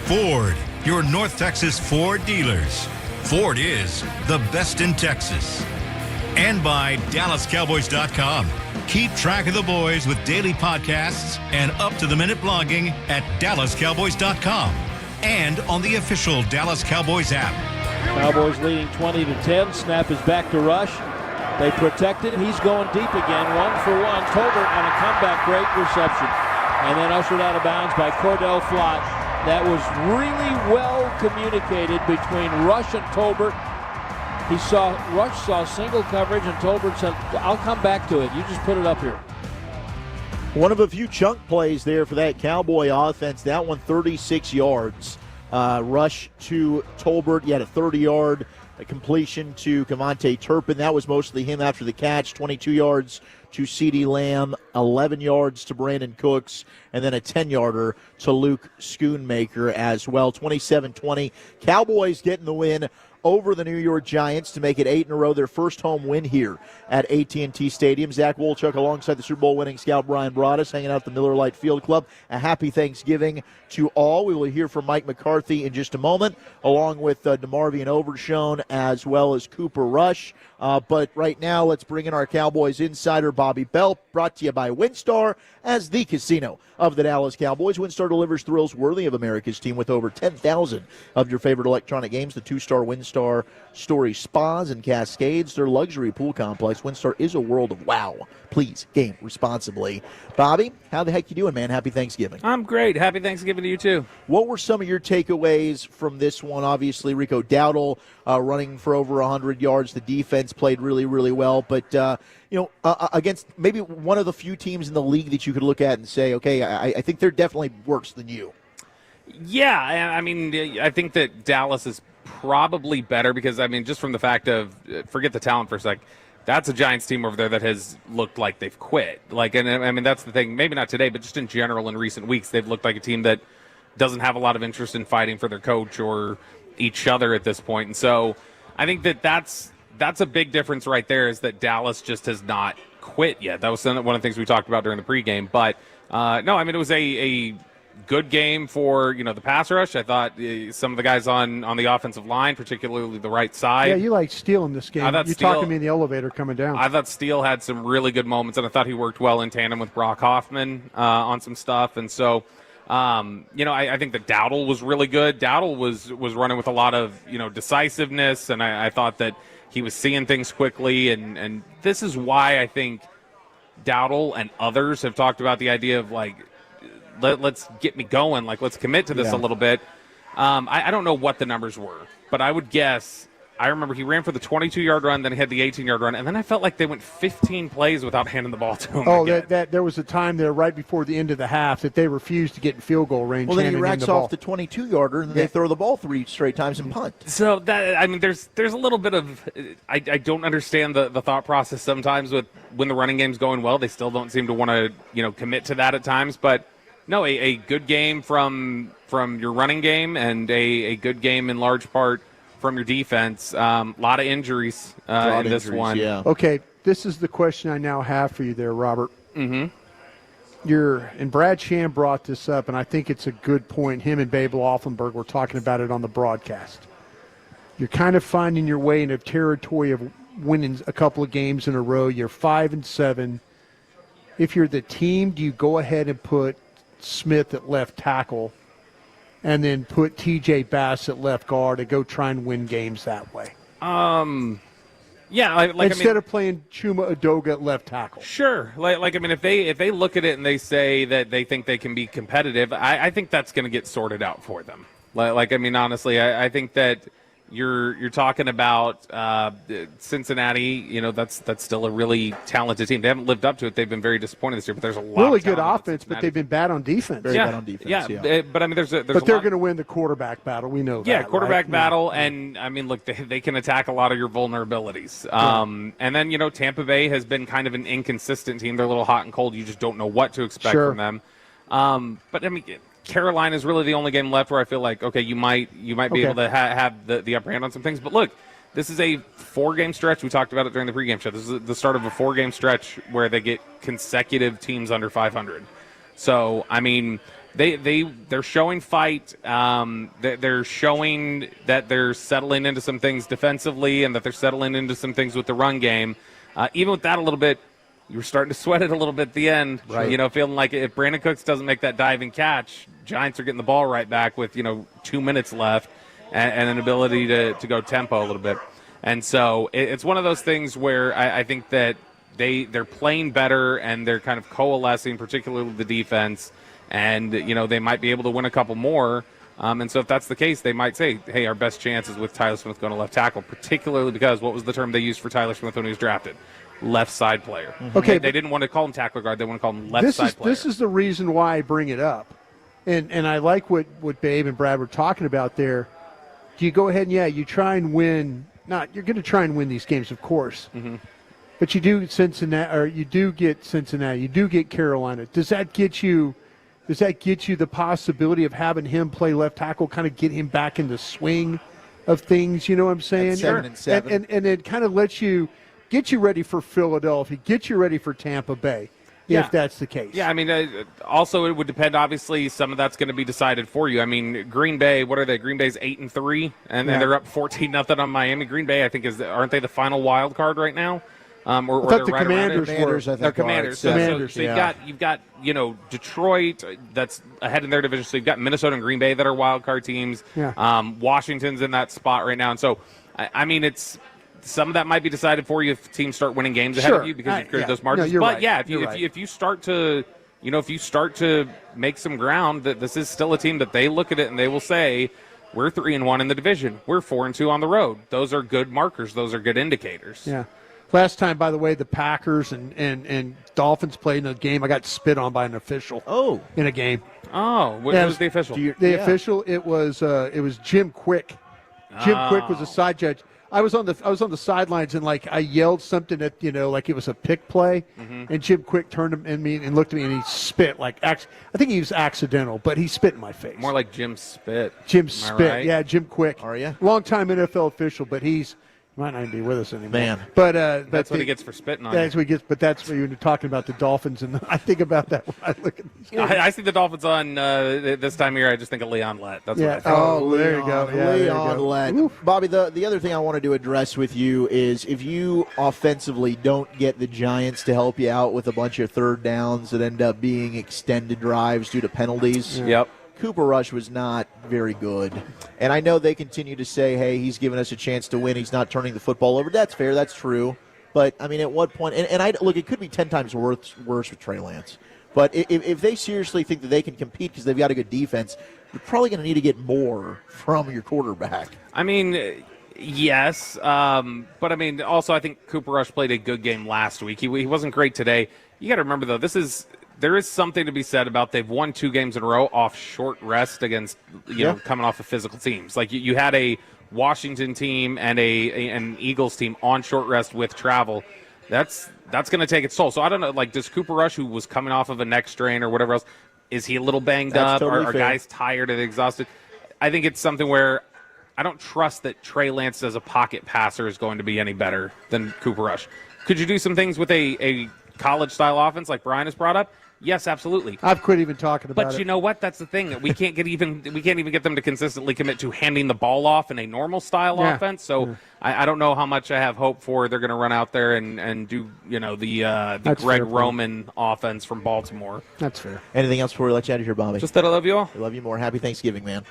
Ford, your North Texas Ford dealers. Ford is the best in Texas. And by DallasCowboys.com. Keep track of the boys with daily podcasts and up-to-the-minute blogging at DallasCowboys.com and on the official Dallas Cowboys app. Cowboys leading 20-10. Snap is back to Rush. They protect it. He's going deep again. 1-for-1. Tolbert on a comeback. Great reception. And then ushered out of bounds by krld-fm. That was really well communicated between Rush and Tolbert. Rush saw single coverage, and Tolbert said, I'll come back to it. You just put it up here. One of a few chunk plays there for that Cowboy offense. That one 36 yards. Rush to Tolbert. He had a 30-yard completion to Kevontae Turpin. That was mostly him after the catch. 22 yards to CeeDee Lamb, 11 yards to Brandon Cooks, and then a 10-yarder to Luke Schoonmaker as well. 27-20. Cowboys getting the win over the New York Giants to make it 8 in a row, their first home win here at AT&T Stadium. Zach Wolchuk alongside the Super Bowl winning scout Bryan Broaddus hanging out at the Miller Lite Field Club. A happy Thanksgiving to all. We will hear from Mike McCarthy in just a moment, along with DeMarvion Overshown as well as Cooper Rush. But right now, let's bring in our Cowboys insider, Bobby Bell, brought to you by WinStar as the casino of the Dallas Cowboys. WinStar delivers thrills worthy of America's team with over 10,000 of your favorite electronic games. The 2-star WinStar Story Spas and Cascades, their luxury pool complex. WinStar is a world of wow. Please game responsibly. Bobby, how the heck you doing, man? Happy Thanksgiving. I'm great. Happy Thanksgiving to you, too. What were some of your takeaways from this one? Obviously, Rico Dowdle running for over 100 yards. The defense played really, really well. But, against maybe one of the few teams in the league that you could look at and say, okay, I think they're definitely worse than you. Yeah, I mean, I think that Dallas is probably better because, I mean, just from the fact of, forget the talent for a sec, that's a Giants team over there that has looked like they've quit. And I mean, that's the thing, maybe not today, but just in general in recent weeks, they've looked like a team that doesn't have a lot of interest in fighting for their coach or each other at this point. And so I think that's a big difference right there, is that Dallas just has not quit yet. That was one of the things we talked about during the pregame. But, no, I mean, it was a good game for, the pass rush. I thought some of the guys on the offensive line, particularly the right side. Yeah, you like Steele in this game. You're talking to me in the elevator coming down. I thought Steele had some really good moments, and I thought he worked well in tandem with Brock Hoffman on some stuff. And so, I think that Dowdle was really good. Dowdle was running with a lot of, decisiveness, and I thought that he was seeing things quickly. And this is why I think Dowdle and others have talked about the idea of, let's get me going. Let's commit to this a little bit. I don't know what the numbers were, but I would guess. I remember he ran for the 22-yard run, then he had the 18-yard run, and then I felt like they went 15 plays without handing the ball to him. Oh, that there was a time there right before the end of the half that they refused to get in field goal range. Well, then he racks off the 22-yarder, and then they throw the ball 3 straight times and punt. So there's a little bit of I don't understand the thought process sometimes with when the running game's going well. They still don't seem to want to commit to that at times, but. No, a good game from your running game and a good game in large part from your defense. A lot of injuries in this one. Yeah. Okay, this is the question I now have for you there, Robert. Mm-hmm. And Brad Sham brought this up, and I think it's a good point. Him and Babe Laufenberg were talking about it on the broadcast. You're kind of finding your way in a territory of winning a couple of games in a row. You're 5-7. If you're the team, do you go ahead and put Smith at left tackle and then put TJ Bass at left guard and go try and win games that way? Yeah, instead of playing Chuma Edoga at left tackle. Sure. If they look at it and they say that they think they can be competitive, I think that's going to get sorted out for them. Honestly, I think that you're talking about Cincinnati. That's still a really talented team. They haven't lived up to it. They've been very disappointed this year. But there's a lot really of good offense, but they've been bad on defense. Very bad on defense. Yeah. But there's but they're going to win the quarterback battle. We know that. Yeah, quarterback right? battle, and look, they can attack a lot of your vulnerabilities. And then Tampa Bay has been kind of an inconsistent team. They're a little hot and cold. You just don't know what to expect from them. But Carolina is really the only game left where I feel like, okay, you might be able to have the upper hand on some things. But look, this is a 4-game stretch. We talked about it during the pregame show. This is the start of a 4-game stretch where they get consecutive teams under 500. So, they're showing fight. They're showing that they're settling into some things defensively and that they're settling into some things with the run game. Even with that a little bit, you were starting to sweat it a little bit at the end. Right. You know, feeling like if Brandon Cooks doesn't make that diving catch, Giants are getting the ball right back with, 2 minutes left and an ability to go tempo a little bit. And so it's one of those things where I think that they're playing better and they're kind of coalescing, particularly the defense. And, they might be able to win a couple more. And so if that's the case, they might say, hey, our best chance is with Tyler Smith going to left tackle, particularly because what was the term they used for Tyler Smith when he was drafted? Left side player. Okay, they didn't want to call him tackler guard. They want to call him left side player. This is the reason why I bring it up. And I like what Babe and Brad were talking about there. Do you go ahead and, you try and win? You're going to try and win these games, of course. Mm-hmm. But you do Cincinnati, or you do get Cincinnati, you do get Carolina. Does that get you the possibility of having him play left tackle, kind of get him back in the swing of things? You know what I'm saying? At 7-7. And it kind of lets you get you ready for Philadelphia, get you ready for Tampa Bay. If that's the case. Yeah, I mean, also it would depend. Obviously, some of that's going to be decided for you. I mean, Green Bay, what are they? Green Bay's 8-3, and they're up 14-0 on Miami. Green Bay, I think, aren't they the final wild card right now? I thought the Commanders were. They're Commanders. So you've got Detroit that's ahead in their division. So you've got Minnesota and Green Bay that are wild card teams. Yeah. Washington's in that spot right now, and so I mean it's. Some of that might be decided for you if teams start winning games ahead of you because you've created those margins. No, but right. if you start to make some ground, that this is still a team that they look at it and they will say, we're 3-1 in the division. We're 4-2 on the road. Those are good markers. Those are good indicators. Yeah. Last time, by the way, the Packers and Dolphins played in a game. I got spit on by an official. Oh, in a game. Oh, what was the official? Official. It was Jim Quick. Jim Quick was a side judge. I was on the sidelines and I yelled something at like it was a pick play, and Jim Quick turned at me and looked at me and he spit I think he was accidental, but he spit in my face. More like Jim Spit. Jim Spit, right? Yeah, Jim Quick. Are you? Long-time NFL official, but he might not even be with us anymore. Man, but that's what he gets for spitting on. That's what he gets. But that's what you're talking about the Dolphins, and I think about that when I look at these games. I see the Dolphins on this time of year. I just think of Leon Lett. That's what I think. Oh, there you go. Yeah, Leon Lett. Bobby, the other thing I wanted to address with you is if you offensively don't get the Giants to help you out with a bunch of third downs that end up being extended drives due to penalties. Yep. Cooper Rush was not very good. And I know they continue to say, hey, he's given us a chance to win. He's not turning the football over. That's fair. That's true. But, I mean, at what point – and it could be 10 times worse with Trey Lance. But if they seriously think that they can compete because they've got a good defense, you're probably going to need to get more from your quarterback. I mean, yes. But, I mean, also I think Cooper Rush played a good game last week. He wasn't great today. You got to remember, though, there is something to be said about they've won 2 games in a row off short rest against, coming off of physical teams. Like you had a Washington team and an Eagles team on short rest with travel. That's going to take its toll. So I don't know, does Cooper Rush, who was coming off of a neck strain or whatever else, is he a little banged up? Totally are guys tired and exhausted? I think it's something where I don't trust that Trey Lance as a pocket passer is going to be any better than Cooper Rush. Could you do some things with a college-style offense like Bryan has brought up? Yes, absolutely. I've quit even talking about it. But you know what? That's the thing that we can't even get them to consistently commit to handing the ball off in a normal style offense. So I don't know how much I have hope for they're going to run out there and do the Greg Roman offense from Baltimore. That's fair. Anything else before we let you out of here, Bobby? Just that I love you all. I love you more. Happy Thanksgiving, man.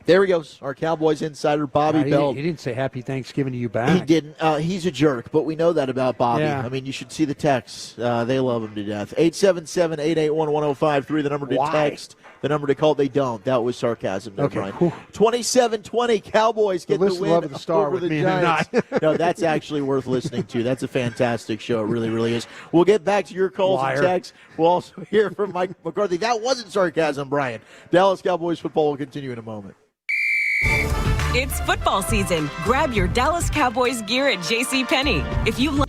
There he goes, our Cowboys insider, Bobby Bell. He didn't say Happy Thanksgiving to you back. He didn't. He's a jerk, but we know that about Bobby. Yeah. I mean, you should see the texts. They love him to death. 877-881-1053, the number to text. The number to call, they don't. That was sarcasm there, Brian. 27-20, Cowboys get the win love the star over with the me Giants. No, that's actually worth listening to. That's a fantastic show. It really, really is. We'll get back to your calls and texts. We'll also hear from Mike McCarthy. That wasn't sarcasm, Brian. Dallas Cowboys football will continue in a moment. It's football season. Grab your Dallas Cowboys gear at JCPenney. If you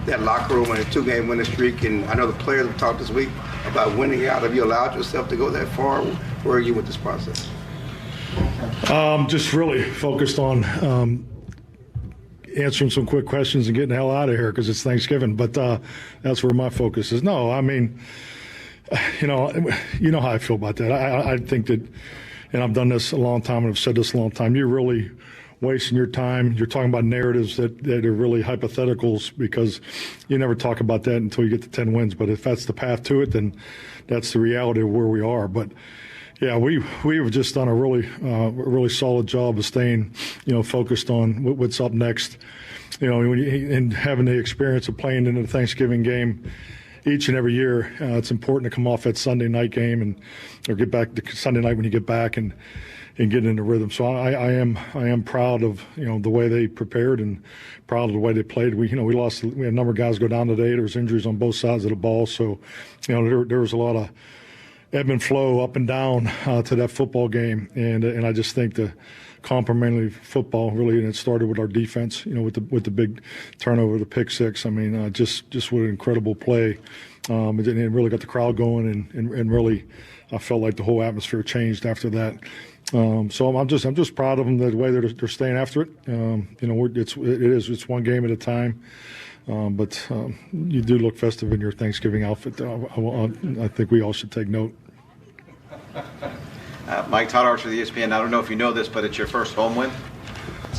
that locker room and a 2-game winning streak? And I know the players have talked this week about winning out. Have you allowed yourself to go that far? Where are you with this process? Just really focused on answering some quick questions and getting the hell out of here because it's Thanksgiving. But that's where my focus is. No, I mean, you know how I feel about that. I think that, and I've done this a long time and I've said this a long time, you're really wasting your time. You're talking about narratives that are really hypotheticals because you never talk about that until you get to 10 wins. But if that's the path to it, then that's the reality of where we are. But yeah, we've just done a really solid job of staying, focused on what's up next. And having the experience of playing in the Thanksgiving game each and every year, it's important to come off that Sunday night game or get back to Sunday night when you get back and get into rhythm. So I am proud of the way they prepared and proud of the way they played. We had a number of guys go down today. There was injuries on both sides of the ball, so there was a lot of ebb and flow up and down to that football game, and I just think the complimentary football really, and it started with our defense, with the big turnover, the pick six. I mean, just what an incredible play. It really got the crowd going, and really, I felt like the whole atmosphere changed after that. So I'm just proud of them, the way they're staying after it. It's one game at a time. But you do look festive in your Thanksgiving outfit. I think we all should take note. Mike, Todd Archer of the ESPN. I don't know if you know this, but it's your first home win.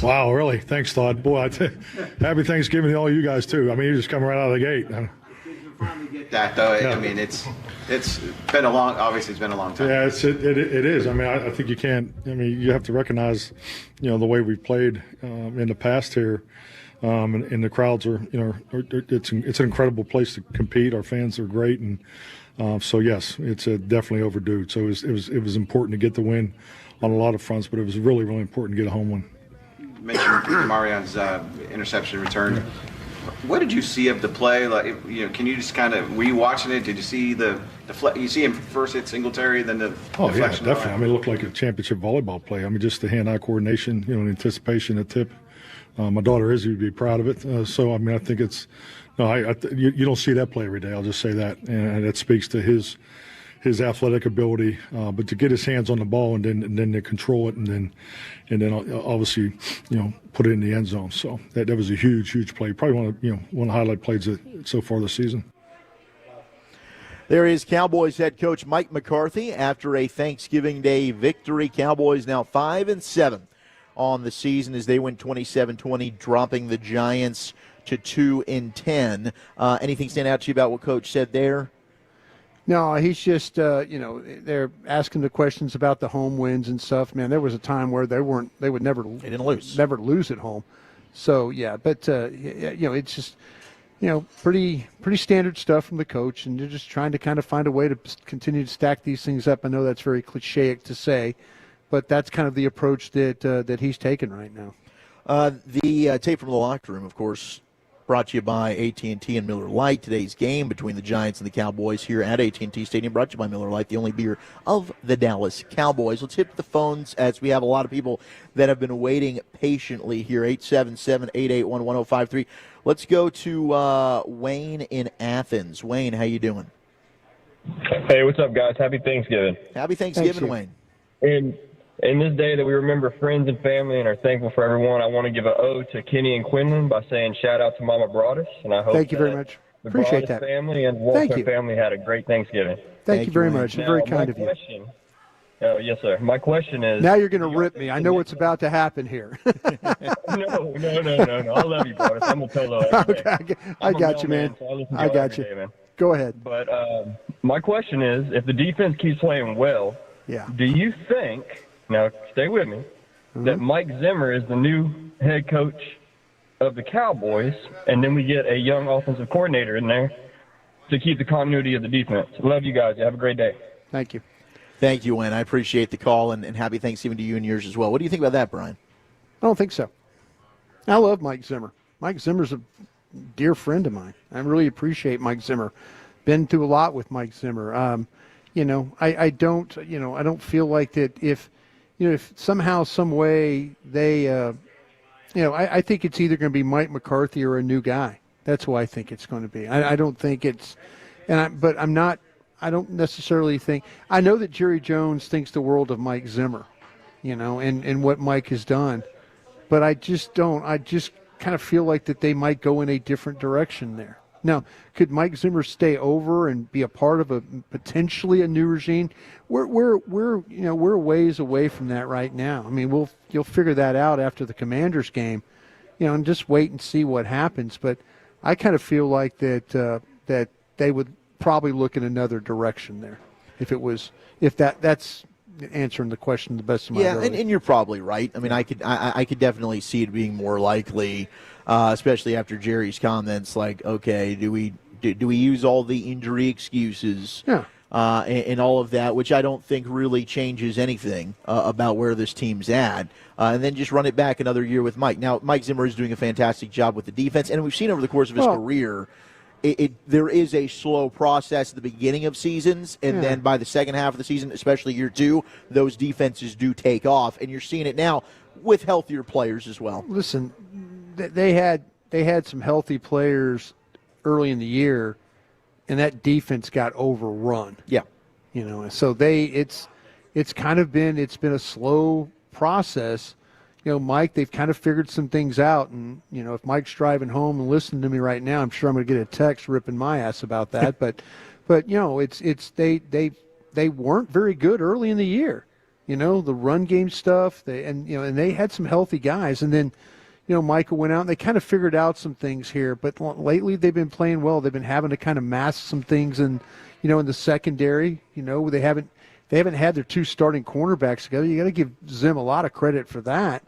Wow, really? Thanks, Todd. Boy, happy Thanksgiving to all you guys too. I mean, you just come right out of the gate. That though, Yeah. I mean, it's been a long. Obviously, it's been a long time. Yeah, it is. I mean, I think you can't. I mean, you have to recognize, the way we've played in the past here. And the crowds are, it's an incredible place to compete. Our fans are great, and so yes, it's definitely overdue. So it was important to get the win on a lot of fronts, but it was really, really important to get a home win. You mentioned DeMarvion's interception return. What did you see of the play? Like, can you just were you watching it? Did you see you see him first hit Singletary, then the deflection? Yeah, definitely. I mean, it looked like a championship volleyball play. I mean, just the hand-eye coordination, the anticipation, the tip. My daughter Izzy would be proud of it. So, I mean, I think it's you don't see that play every day. I'll just say that, and that speaks to his athletic ability. But to get his hands on the ball and then to control it and then obviously put it in the end zone. So that was a huge play. Probably one of the highlight plays so far this season. There is Cowboys head coach Mike McCarthy after a Thanksgiving Day victory. Cowboys now 5-7. On the season as they win 27-20, dropping the Giants to 2-10. Anything stand out to you about what Coach said there? No, he's just, they're asking the questions about the home wins and stuff. Man, there was a time where they didn't lose at home. So, yeah, but, it's just, pretty standard stuff from the coach, and they're just trying to kind of find a way to continue to stack these things up. I know that's very cliche to say, but that's kind of the approach that he's taken right now. The tape from the locker room, of course, brought to you by AT&T and Miller Lite. Today's game between the Giants and the Cowboys here at AT&T Stadium, brought to you by Miller Lite, the only beer of the Dallas Cowboys. Let's hit the phones as we have a lot of people that have been waiting patiently here. 877-881-1053. Let's go to Wayne in Athens. Wayne, how you doing? Hey, what's up, guys? Happy Thanksgiving. Happy Thanksgiving, Wayne. And in this day that we remember friends and family and are thankful for everyone, I want to give an ode to Kenny and Quinlan by saying shout out to Mama Broaddus. And I hope Thank you very much. The Appreciate Broaddus that. family and Thank Wolchuk you. family had a great Thanksgiving. Thank you very much. Now, Very kind of you. Oh, yes, sir. My question is... Now you're going to rip me. I know what's about to happen here. No. I love you, Broaddus. I'm going to tell every day. Okay, I got you, man. So I listen to I y'all got every you. day, man. Go ahead. But my question is, if the defense keeps playing well, do you think, now stay with me, that Mike Zimmer is the new head coach of the Cowboys, and then we get a young offensive coordinator in there to keep the continuity of the defense? Love you guys. Have a great day. Thank you. Thank you, Wayne. I appreciate the call, and happy Thanksgiving to you and yours as well. What do you think about that, Brian? I don't think so. I love Mike Zimmer. Mike Zimmer's a dear friend of mine. I really appreciate Mike Zimmer. Been through a lot with Mike Zimmer. I don't feel like that if somehow, some way they, I think it's either going to be Mike McCarthy or a new guy. That's who I think it's going to be. I don't think it's, but I'm not. I don't necessarily think. I know that Jerry Jones thinks the world of Mike Zimmer, and what Mike has done, but I just don't. I just kind of feel like that they might go in a different direction there. Now, could Mike Zimmer stay over and be a part of a potentially a new regime? We're a ways away from that right now. I mean, you'll figure that out after the Commanders game, and just wait and see what happens. But I kind of feel like that they would probably look in another direction there, if that's answering the question the best of my ability. And you're probably right. I mean, I could definitely see it being more likely. Especially after Jerry's comments, like, okay, do we use all the injury excuses and all of that, which I don't think really changes anything about where this team's at, and then just run it back another year with Mike. Now, Mike Zimmer is doing a fantastic job with the defense, and we've seen over the course of his career, there is a slow process at the beginning of seasons, and then by the second half of the season, especially year 2, those defenses do take off, and you're seeing it now with healthier players as well. Listen, they had some healthy players early in the year, and that defense got overrun. Yeah, so it's been a slow process. Mike, they've kind of figured some things out, and if Mike's driving home and listening to me right now, I'm sure I'm going to get a text ripping my ass about that. but they weren't very good early in the year. The run game stuff. And they had some healthy guys, and then. Micah went out and they kind of figured out some things here, but lately they've been playing well. They've been having to kind of mask some things in the secondary. They haven't had their 2 starting cornerbacks together. You got to give Zim a lot of credit for that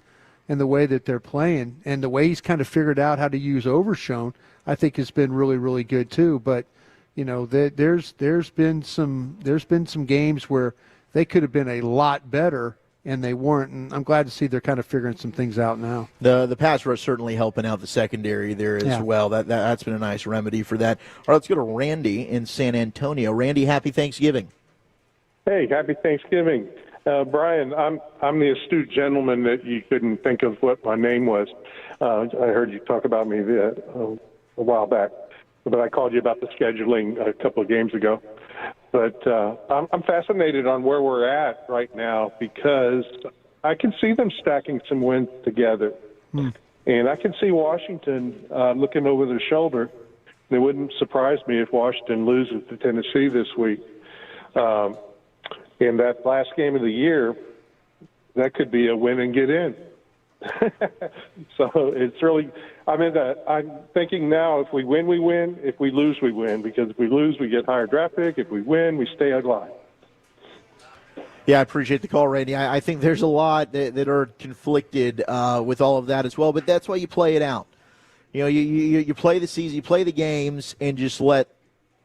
and the way that they're playing and the way he's kind of figured out how to use Overshown. I think has been really, really good too. But there's been some games where they could have been a lot better. And they weren't, and I'm glad to see they're kind of figuring some things out now. The pass rush certainly helping out the secondary there as well. That's been a nice remedy for that. All right, let's go to Randy in San Antonio. Randy, happy Thanksgiving. Hey, happy Thanksgiving. Bryan, I'm the astute gentleman that you couldn't think of what my name was. I heard you talk about me a while back, but I called you about the scheduling a couple of games ago. But I'm fascinated on where we're at right now because I can see them stacking some wins together. And I can see Washington looking over their shoulder. It wouldn't surprise me if Washington loses to Tennessee this week. In that last game of the year, that could be a win and get in. So it's really, I'm thinking now if we win, we win. If we lose, we win. Because if we lose, we get higher draft pick. If we win, we stay alive. Yeah, I appreciate the call, Randy. I think there's a lot that are conflicted with all of that as well, but that's why you play it out. You play the season, you play the games, and just let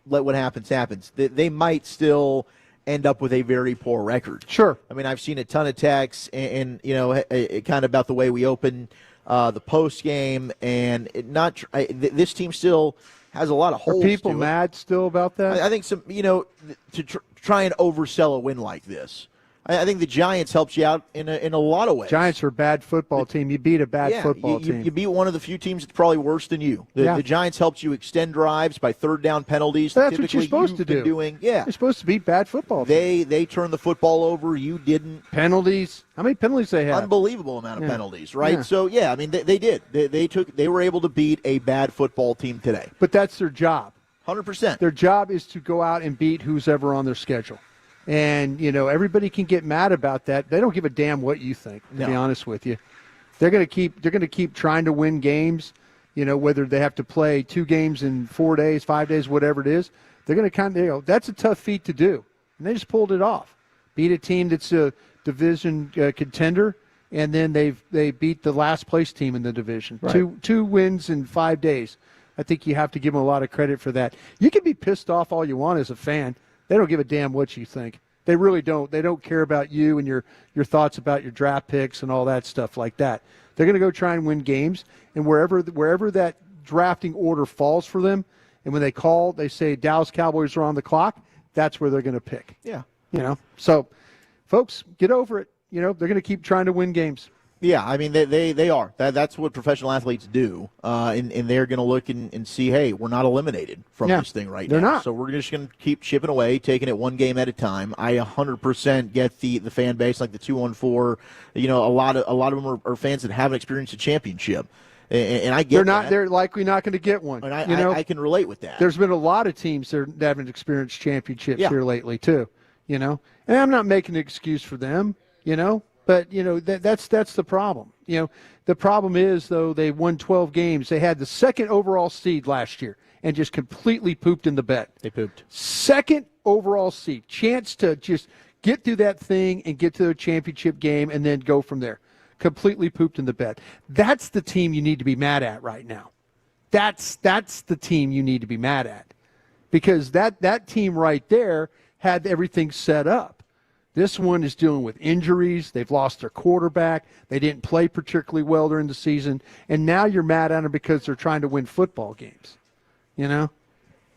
what happens. They might still end up with a very poor record. Sure. I mean, I've seen a ton of texts and kind of about the way we open the post game, and this team still has a lot of holes. Are people to mad still about that? I think some, to try and oversell a win like this. I think the Giants helps you out in a lot of ways. Giants are a bad football team. You beat a bad football team. You beat one of the few teams that's probably worse than you. The Giants helped you extend drives by third down penalties. That's what you're supposed to do. You're supposed to beat bad football teams. They turned the football over. You didn't. Penalties. How many penalties they had? Unbelievable amount of penalties, right? Yeah. So, I mean, they did. They were able to beat a bad football team today. But that's their job. 100%. Their job is to go out and beat who's ever on their schedule. And, everybody can get mad about that. They don't give a damn what you think, to be honest with you. They're going to keep trying to win games, whether they have to play 2 games in 4 days, 5 days, whatever it is. They're going to kind of, that's a tough feat to do. And they just pulled it off. Beat a team that's a division contender, and then they beat the last place team in the division. Right. Two wins in 5 days. I think you have to give them a lot of credit for that. You can be pissed off all you want as a fan. They don't give a damn what you think. They really don't. They don't care about you and your thoughts about your draft picks and all that stuff like that. They're going to go try and win games, and wherever that drafting order falls for them, and when they say Dallas Cowboys are on the clock, that's where they're going to pick. Yeah. So, folks, get over it. They're going to keep trying to win games. Yeah, I mean, they are. That's what professional athletes do. And they're going to look and see, hey, we're not eliminated from this thing right now. They're not. So we're just going to keep chipping away, taking it one game at a time. I 100% get the fan base, like the 214. A lot of them are fans that haven't experienced a championship. And I get that. They're likely not going to get one. And I can relate with that. There's been a lot of teams that haven't experienced championships here lately, too. And I'm not making an excuse for them, But, that's the problem. The problem is, though, they won 12 games. They had the second overall seed last year and just completely pooped in the bed. They pooped. Second overall seed. Chance to just get through that thing and get to the championship game and then go from there. Completely pooped in the bed. That's the team you need to be mad at right now. That's the team you need to be mad at. Because that team right there had everything set up. This one is dealing with injuries. They've lost their quarterback. They didn't play particularly well during the season. And now you're mad at them because they're trying to win football games.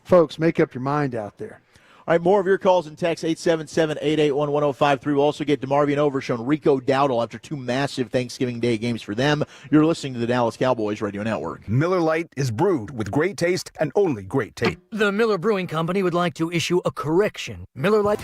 Folks, make up your mind out there. All right, more of your calls and texts, 877-881-1053. We'll also get DeMarvion Overshown, Rico Dowdle after two massive Thanksgiving Day games for them. You're listening to the Dallas Cowboys Radio Network. Miller Lite is brewed with great taste and only great taste. The Miller Brewing Company would like to issue a correction. Miller Lite...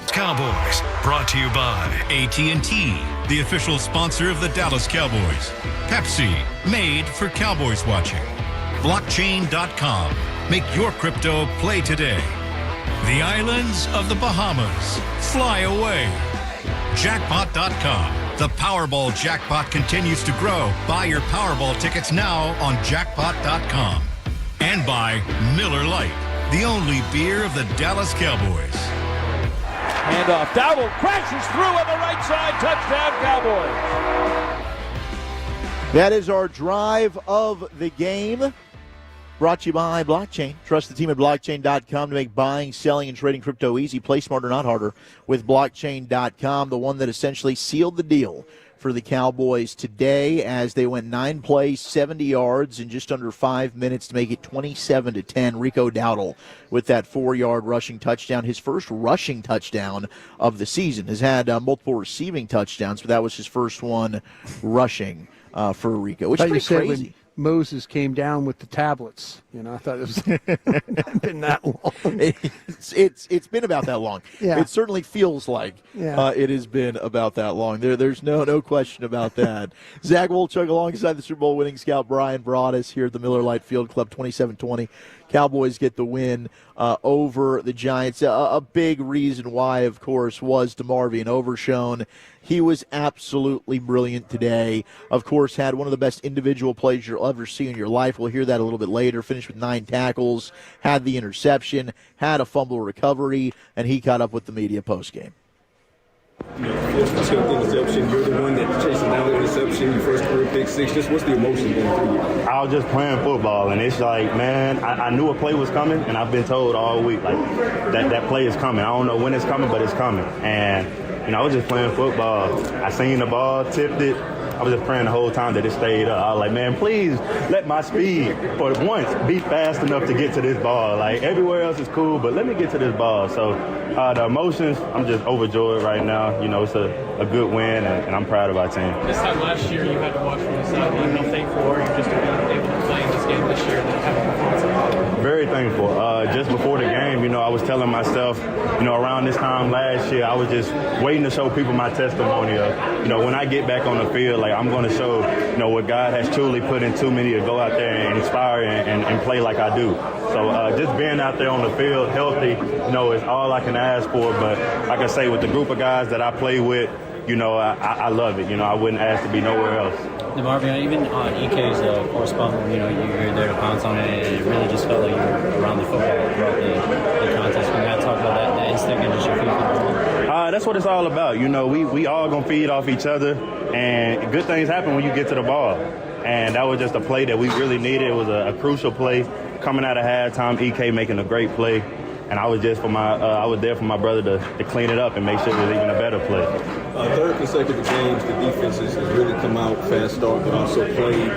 Cowboys, brought to you by AT&T, the official sponsor of the Dallas Cowboys. Pepsi, made for Cowboys watching. Blockchain.com, make your crypto play today. The islands of the Bahamas, fly away. Jackpot.com, the Powerball jackpot continues to grow. Buy your Powerball tickets now on jackpot.com. And by Miller Lite, the only beer of the Dallas Cowboys. Handoff. Dowdle crashes through on the right side. Touchdown, Cowboys. That is our drive of the game. Brought to you by Blockchain. Trust the team at blockchain.com to make buying, selling, and trading crypto easy. Play smarter, not harder with blockchain.com, the one that essentially sealed the deal for the Cowboys today as they went 9 plays, 70 yards in just under 5 minutes to make it 27-10. Rico Dowdle with that 4-yard rushing touchdown, his first rushing touchdown of the season. Has had multiple receiving touchdowns, but that was his first one rushing for Rico, which is pretty crazy. Moses came down with the tablets. I thought it was been that long. It's been about that long. Yeah. It certainly feels like it has been about that long. There's no question about that. Zach Wolchuk alongside the Super Bowl winning scout Bryan Broaddus here at the Miller Lite Field Club, 27-20. Cowboys get the win over the Giants. A big reason why, of course, was DeMarvion Overshown. He was absolutely brilliant today. Of course, had one of the best individual plays you'll ever see in your life. We'll hear that a little bit later. Finished with 9 tackles, had the interception, had a fumble recovery, and he caught up with the media postgame. First took the interception. You're the one that chasing down the interception. Your first career pick six. Just what's the emotion going through you? I was just playing football, and it's like, man, I knew a play was coming, and I've been told all week, like, that play is coming. I don't know when it's coming, but it's coming. And, I was just playing football. I seen the ball, tipped it. I was just praying the whole time that it stayed up. I was like, man, please let my speed for once be fast enough to get to this ball. Like, everywhere else is cool, but let me get to this ball. So the emotions, I'm just overjoyed right now. It's a good win, and I'm proud of our team. This time last year, you had to watch from the sideline. How thankful are you just to be able to play in this game this year and have a performance? Very thankful. Just before the game, I was telling myself, around this time last year, I was just waiting to show people my testimony of, when I get back on the field, like, I'm going to show, what God has truly put into me to go out there and inspire and play like I do. So just being out there on the field healthy, is all I can ask for. But like I say, with the group of guys that I play with, I love it. I wouldn't ask to be nowhere else. DeMarvion, even on EK's correspondent, you're there to pounce on it, and it really just felt like you were around the football throughout the contest. Can you talk about that instinct and just your feeling? That's what it's all about. We all going to feed off each other, and good things happen when you get to the ball. And that was just a play that we really needed. It was a crucial play. Coming out of halftime, EK making a great play. And I was just I was there for my brother to clean it up and make sure it was even a better play. Third consecutive games, the defense has really come out, fast start, but also played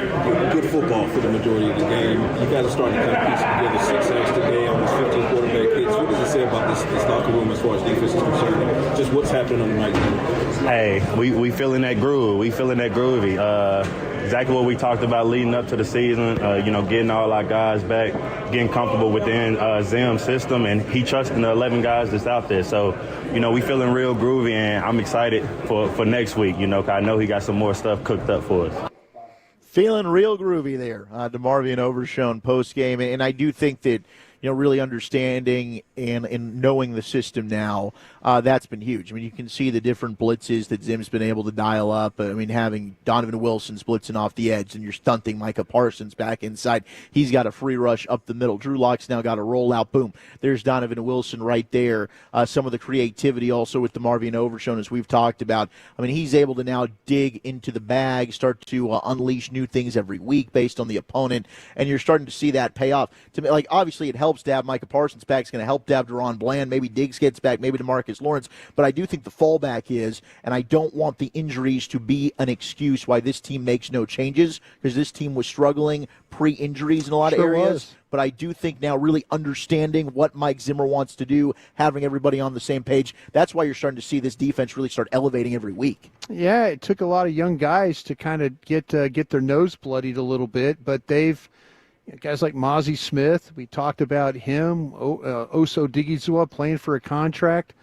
good football for the majority of the game. You guys are starting to kind of piece it together. 6 sacks today, almost 15 quarterback hits. What does it say about this locker room as far as defense is concerned? Just what's happening on the night? Hey, we feeling that groove. We feeling that groovy. Exactly what we talked about leading up to the season, getting all our guys back, getting comfortable within Zim's system, and he trusting the 11 guys that's out there. So, we feeling real groovy, and I'm excited for next week, 'cause I know he got some more stuff cooked up for us. Feeling real groovy there, DeMarvion Overshown post-game, and I do think that, really understanding and knowing the system now, that's been huge. I mean, you can see the different blitzes that Zim's been able to dial up. I mean, having Donovan Wilson's blitzing off the edge, and you're stunting Micah Parsons back inside. He's got a free rush up the middle. Drew Lock's now got a rollout. Boom. There's Donovan Wilson right there. Some of the creativity also with DeMarvion Overshown, as we've talked about. I mean, he's able to now dig into the bag, start to unleash new things every week based on the opponent, and you're starting to see that pay off. To me, obviously it helps to have Micah Parsons back. It's going to help to have Deron Bland. Maybe Diggs gets back. Maybe DeMarcus Lawrence. But I do think the fallback is, and I don't want the injuries to be an excuse why this team makes no changes, because this team was struggling pre-injuries in a lot of areas. But I do think now really understanding what Mike Zimmer wants to do, having everybody on the same page, that's why you're starting to see this defense really start elevating every week. Yeah, it took a lot of young guys to kind of get their nose bloodied a little bit, but they've guys like Mozzie Smith, we talked about him, Oso Digizua playing for a contract,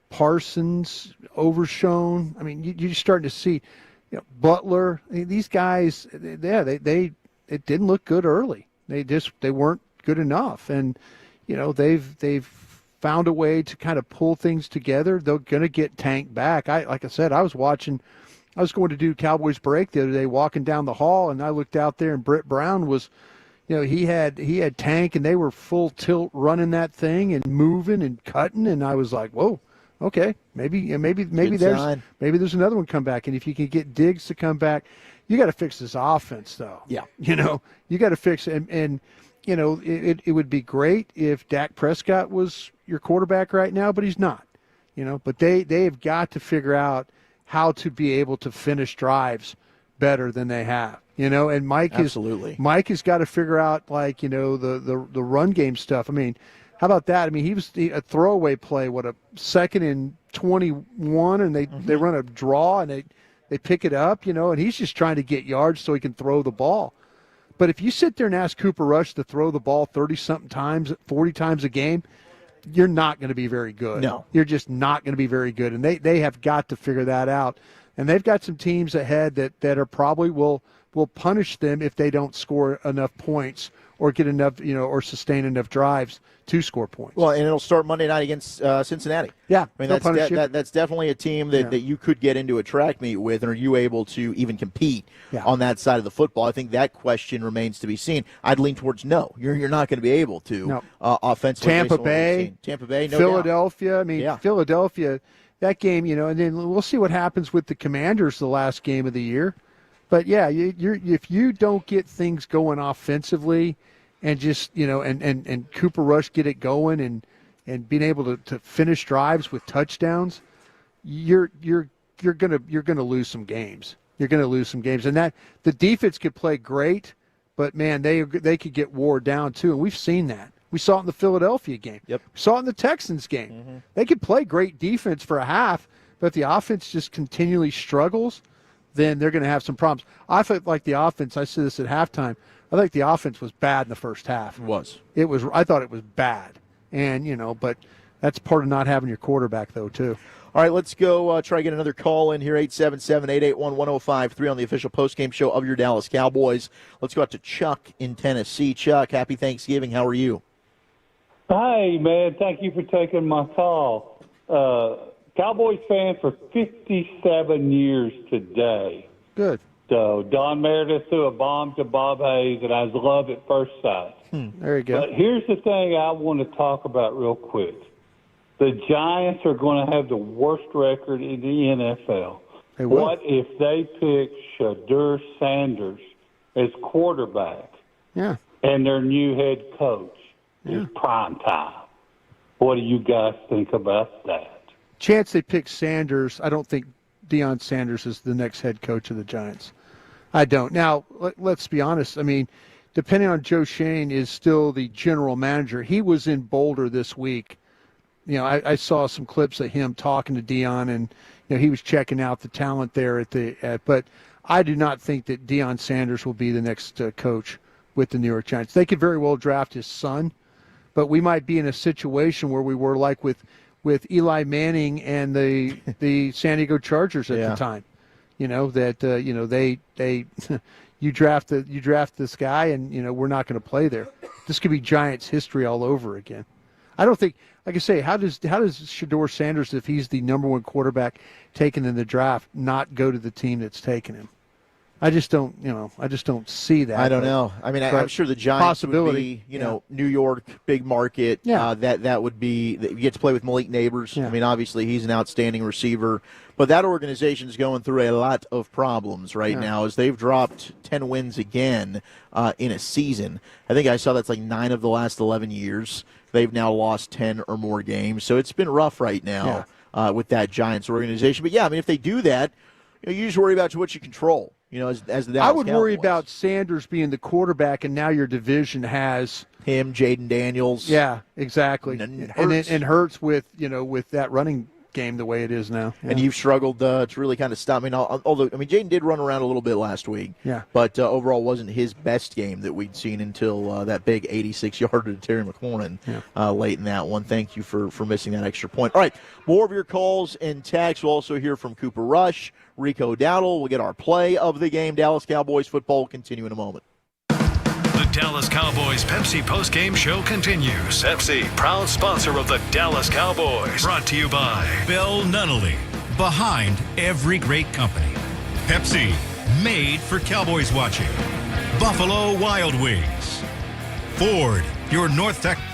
Parsons, Overshown. I mean, you're starting to see, Butler. These guys, it didn't look good early. They weren't good enough, and they've found a way to kind of pull things together. They're going to get Tank back. Like I said, I was going to do Cowboys Break the other day, walking down the hall, and I looked out there, and Britt Brown was he had Tank, and they were full tilt running that thing and moving and cutting, and I was like, whoa, okay, maybe there's another one come back, and if you can get Diggs to come back, you got to fix this offense though. Yeah, you got to fix it, and it would be great if Dak Prescott was your quarterback right now, but he's not. But they have got to figure out how to be able to finish drives better than they have. And Mike has got to figure out the run game stuff. I mean, how about that? I mean, he was a throwaway play, a 2nd and 21, and they run a draw and they pick it up, and he's just trying to get yards so he can throw the ball. But if you sit there and ask Cooper Rush to throw the ball 30-something times, 40 times a game, you're not going to be very good. No. You're just not going to be very good. And they have got to figure that out. And they've got some teams ahead that are probably will punish them if they don't score enough points or get enough, or sustain enough drives to score points. Well, and it'll start Monday night against Cincinnati. Yeah, I mean that's definitely a team that you could get into a track meet with, and are you able to even compete on that side of the football? I think that question remains to be seen. I'd lean towards no. You're not going to be able to offensively. Tampa Bay, no Philadelphia. doubt. I mean, Philadelphia. That game, and then we'll see what happens with the Commanders the last game of the year. But yeah, if you don't get things going offensively, and just and Cooper Rush get it going and being able to finish drives with touchdowns, you're gonna lose some games. You're gonna lose some games, and that the defense could play great, but man, they could get wore down too, and we've seen that. We saw it in the Philadelphia game. Yep. We saw it in the Texans game. Mm-hmm. They could play great defense for a half, but if the offense just continually struggles, then they're going to have some problems. I felt like the offense, I said this at halftime, I think the offense was bad in the first half. It was. I thought it was bad. And, but that's part of not having your quarterback, though, too. All right, let's go try to get another call in here, 877-881-1053 on the official postgame show of your Dallas Cowboys. Let's go out to Chuck in Tennessee. Chuck, happy Thanksgiving. How are you? Hi, man. Thank you for taking my call. Cowboys fan for 57 years today. Good. So Don Meredith threw a bomb to Bob Hayes, and I was love at first sight. There you go. But here's the thing I want to talk about real quick. The Giants are going to have the worst record in the NFL. They will. What if they pick Shadur Sanders as quarterback? Yeah. And their new head coach is prime time? What do you guys think about that? Chance they pick Sanders. I don't think Deion Sanders is the next head coach of the Giants. I don't. Now, let's be honest. I mean, depending on Joe Shane is still the general manager. He was in Boulder this week. I saw some clips of him talking to Deion, and he was checking out the talent there but I do not think that Deion Sanders will be the next coach with the New York Giants. They could very well draft his son, but we might be in a situation where we were like with Eli Manning and the San Diego Chargers at the time. They you draft this guy, and we're not going to play there. This could be Giants history all over again. I don't think, like I say, how does Shadur Sanders, if he's the number one quarterback taken in the draft, not go to the team that's taken him? I just don't see that. I don't know. I mean, I'm sure the Giants would be, New York, big market. Yeah. That would be, you get to play with Malik Neighbors. Yeah. I mean, obviously he's an outstanding receiver, but that organization is going through a lot of problems right now as they've dropped 10 wins again in a season. I think I saw that's like 9 of the last 11 years. They've now lost 10 or more games. So it's been rough right now with that Giants organization. But yeah, I mean, if they do that, you just worry about what you control. As the Dallas I would worry Cowboys. about Sanders being the quarterback, and now your division has him, Jaden Daniels. Yeah, exactly. And Hurts with with that running game the way it is now. Yeah. And you've struggled to really kind of stop. Although Jaden did run around a little bit last week. Yeah. But overall wasn't his best game that we'd seen until that big 86-yarder to Terry McLaurin late in that one. Thank you for missing that extra point. All right, more of your calls and texts. We'll also hear from Cooper Rush, Rico Dowdle. We'll get our play of the game. Dallas Cowboys football will continue in a moment. The Dallas Cowboys Pepsi postgame show continues. Pepsi, proud sponsor of the Dallas Cowboys. Brought to you by Bill Nunnally, behind every great company. Pepsi, made for Cowboys watching. Buffalo Wild Wings. Ford, your North Texas.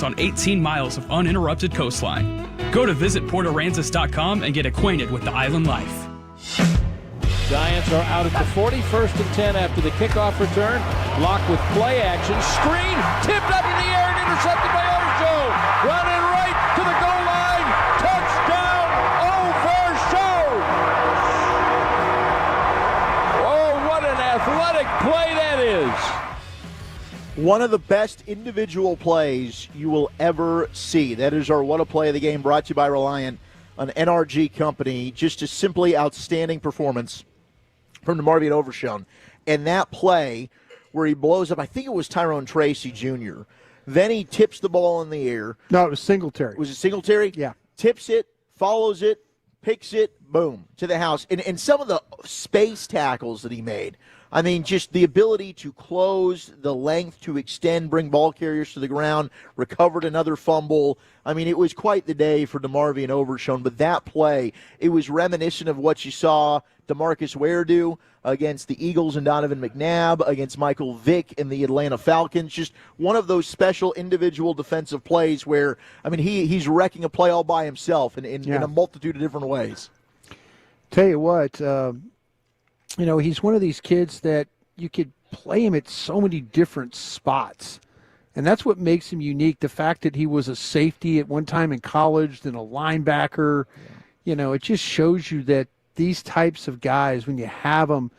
On 18 miles of uninterrupted coastline. Go to visitportaranzas.com and get acquainted with the island life. Giants are out at the 40, 1st and 10 after the kickoff return. Lock with play action. Screen tipped up in the air and intercepted by Overshown. Running right to the goal line. Touchdown, Overshown. Oh, what an athletic play that is. One of the best individual plays you will ever see. That is our What a Play of the Game, brought to you by Reliant. an NRG company, just a simply outstanding performance from DeMarvion Overshown. And that play where he blows up, I think it was Tyrone Tracy Jr., then he tips the ball in the air. No, it was Singletary. Was it Singletary? Yeah. Tips it, follows it, picks it, boom, to the house. And some of the space tackles that he made, I mean, just the ability to close, the length to extend, bring ball carriers to the ground, recovered another fumble. I mean, it was quite the day for DeMarvion Overshown. But that play, it was reminiscent of what you saw DeMarcus Ware do against the Eagles and Donovan McNabb, against Michael Vick and the Atlanta Falcons. Just one of those special individual defensive plays where, I mean, he's wrecking a play all by himself in a multitude of different ways. Tell you what, he's one of these kids that you could play him at so many different spots. And that's what makes him unique. The fact that he was a safety at one time in college, then a linebacker, it just shows you that these types of guys, when you have them,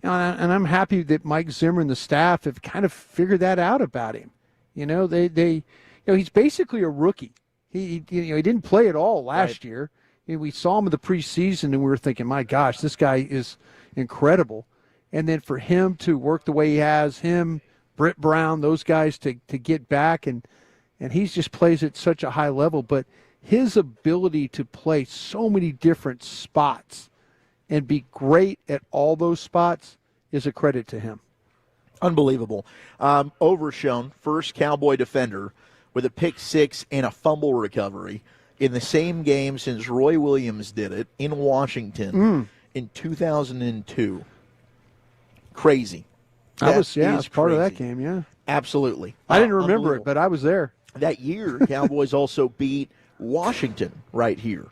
and I'm happy that Mike Zimmer and the staff have kind of figured that out about him. He's basically a rookie. He didn't play at all last year. We saw him in the preseason, and we were thinking, my gosh, this guy is incredible. And then for him to work the way he has, him, Britt Brown, those guys to get back, and he just plays at such a high level. But his ability to play so many different spots and be great at all those spots is a credit to him. Unbelievable. Overshown, first Cowboy defender with a pick six and a fumble recovery in the same game since Roy Williams did it in Washington in 2002. Crazy. I was part of that game, yeah. Absolutely. I didn't remember it, but I was there. That year, Cowboys also beat Washington right here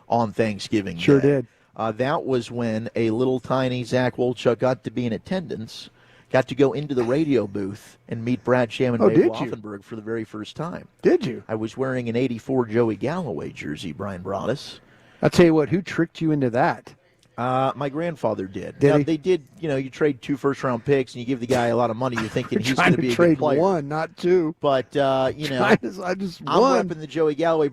on Thanksgiving Day. Sure did. That was when a little tiny Zach Wolchuk got to be in attendance, got to go into the radio booth and meet Brad Sham and Dave Laufenberg for the very first time. Did you? I was wearing an 84 Joey Galloway jersey, Brian Broaddus. I'll tell you what, who tricked you into that? My grandfather did. Did he? They did, you trade 2 first-round picks and you give the guy a lot of money. You're thinking he's going to be a trade good player. One, not two. But, I just I'm won. repping the Joey Galloway.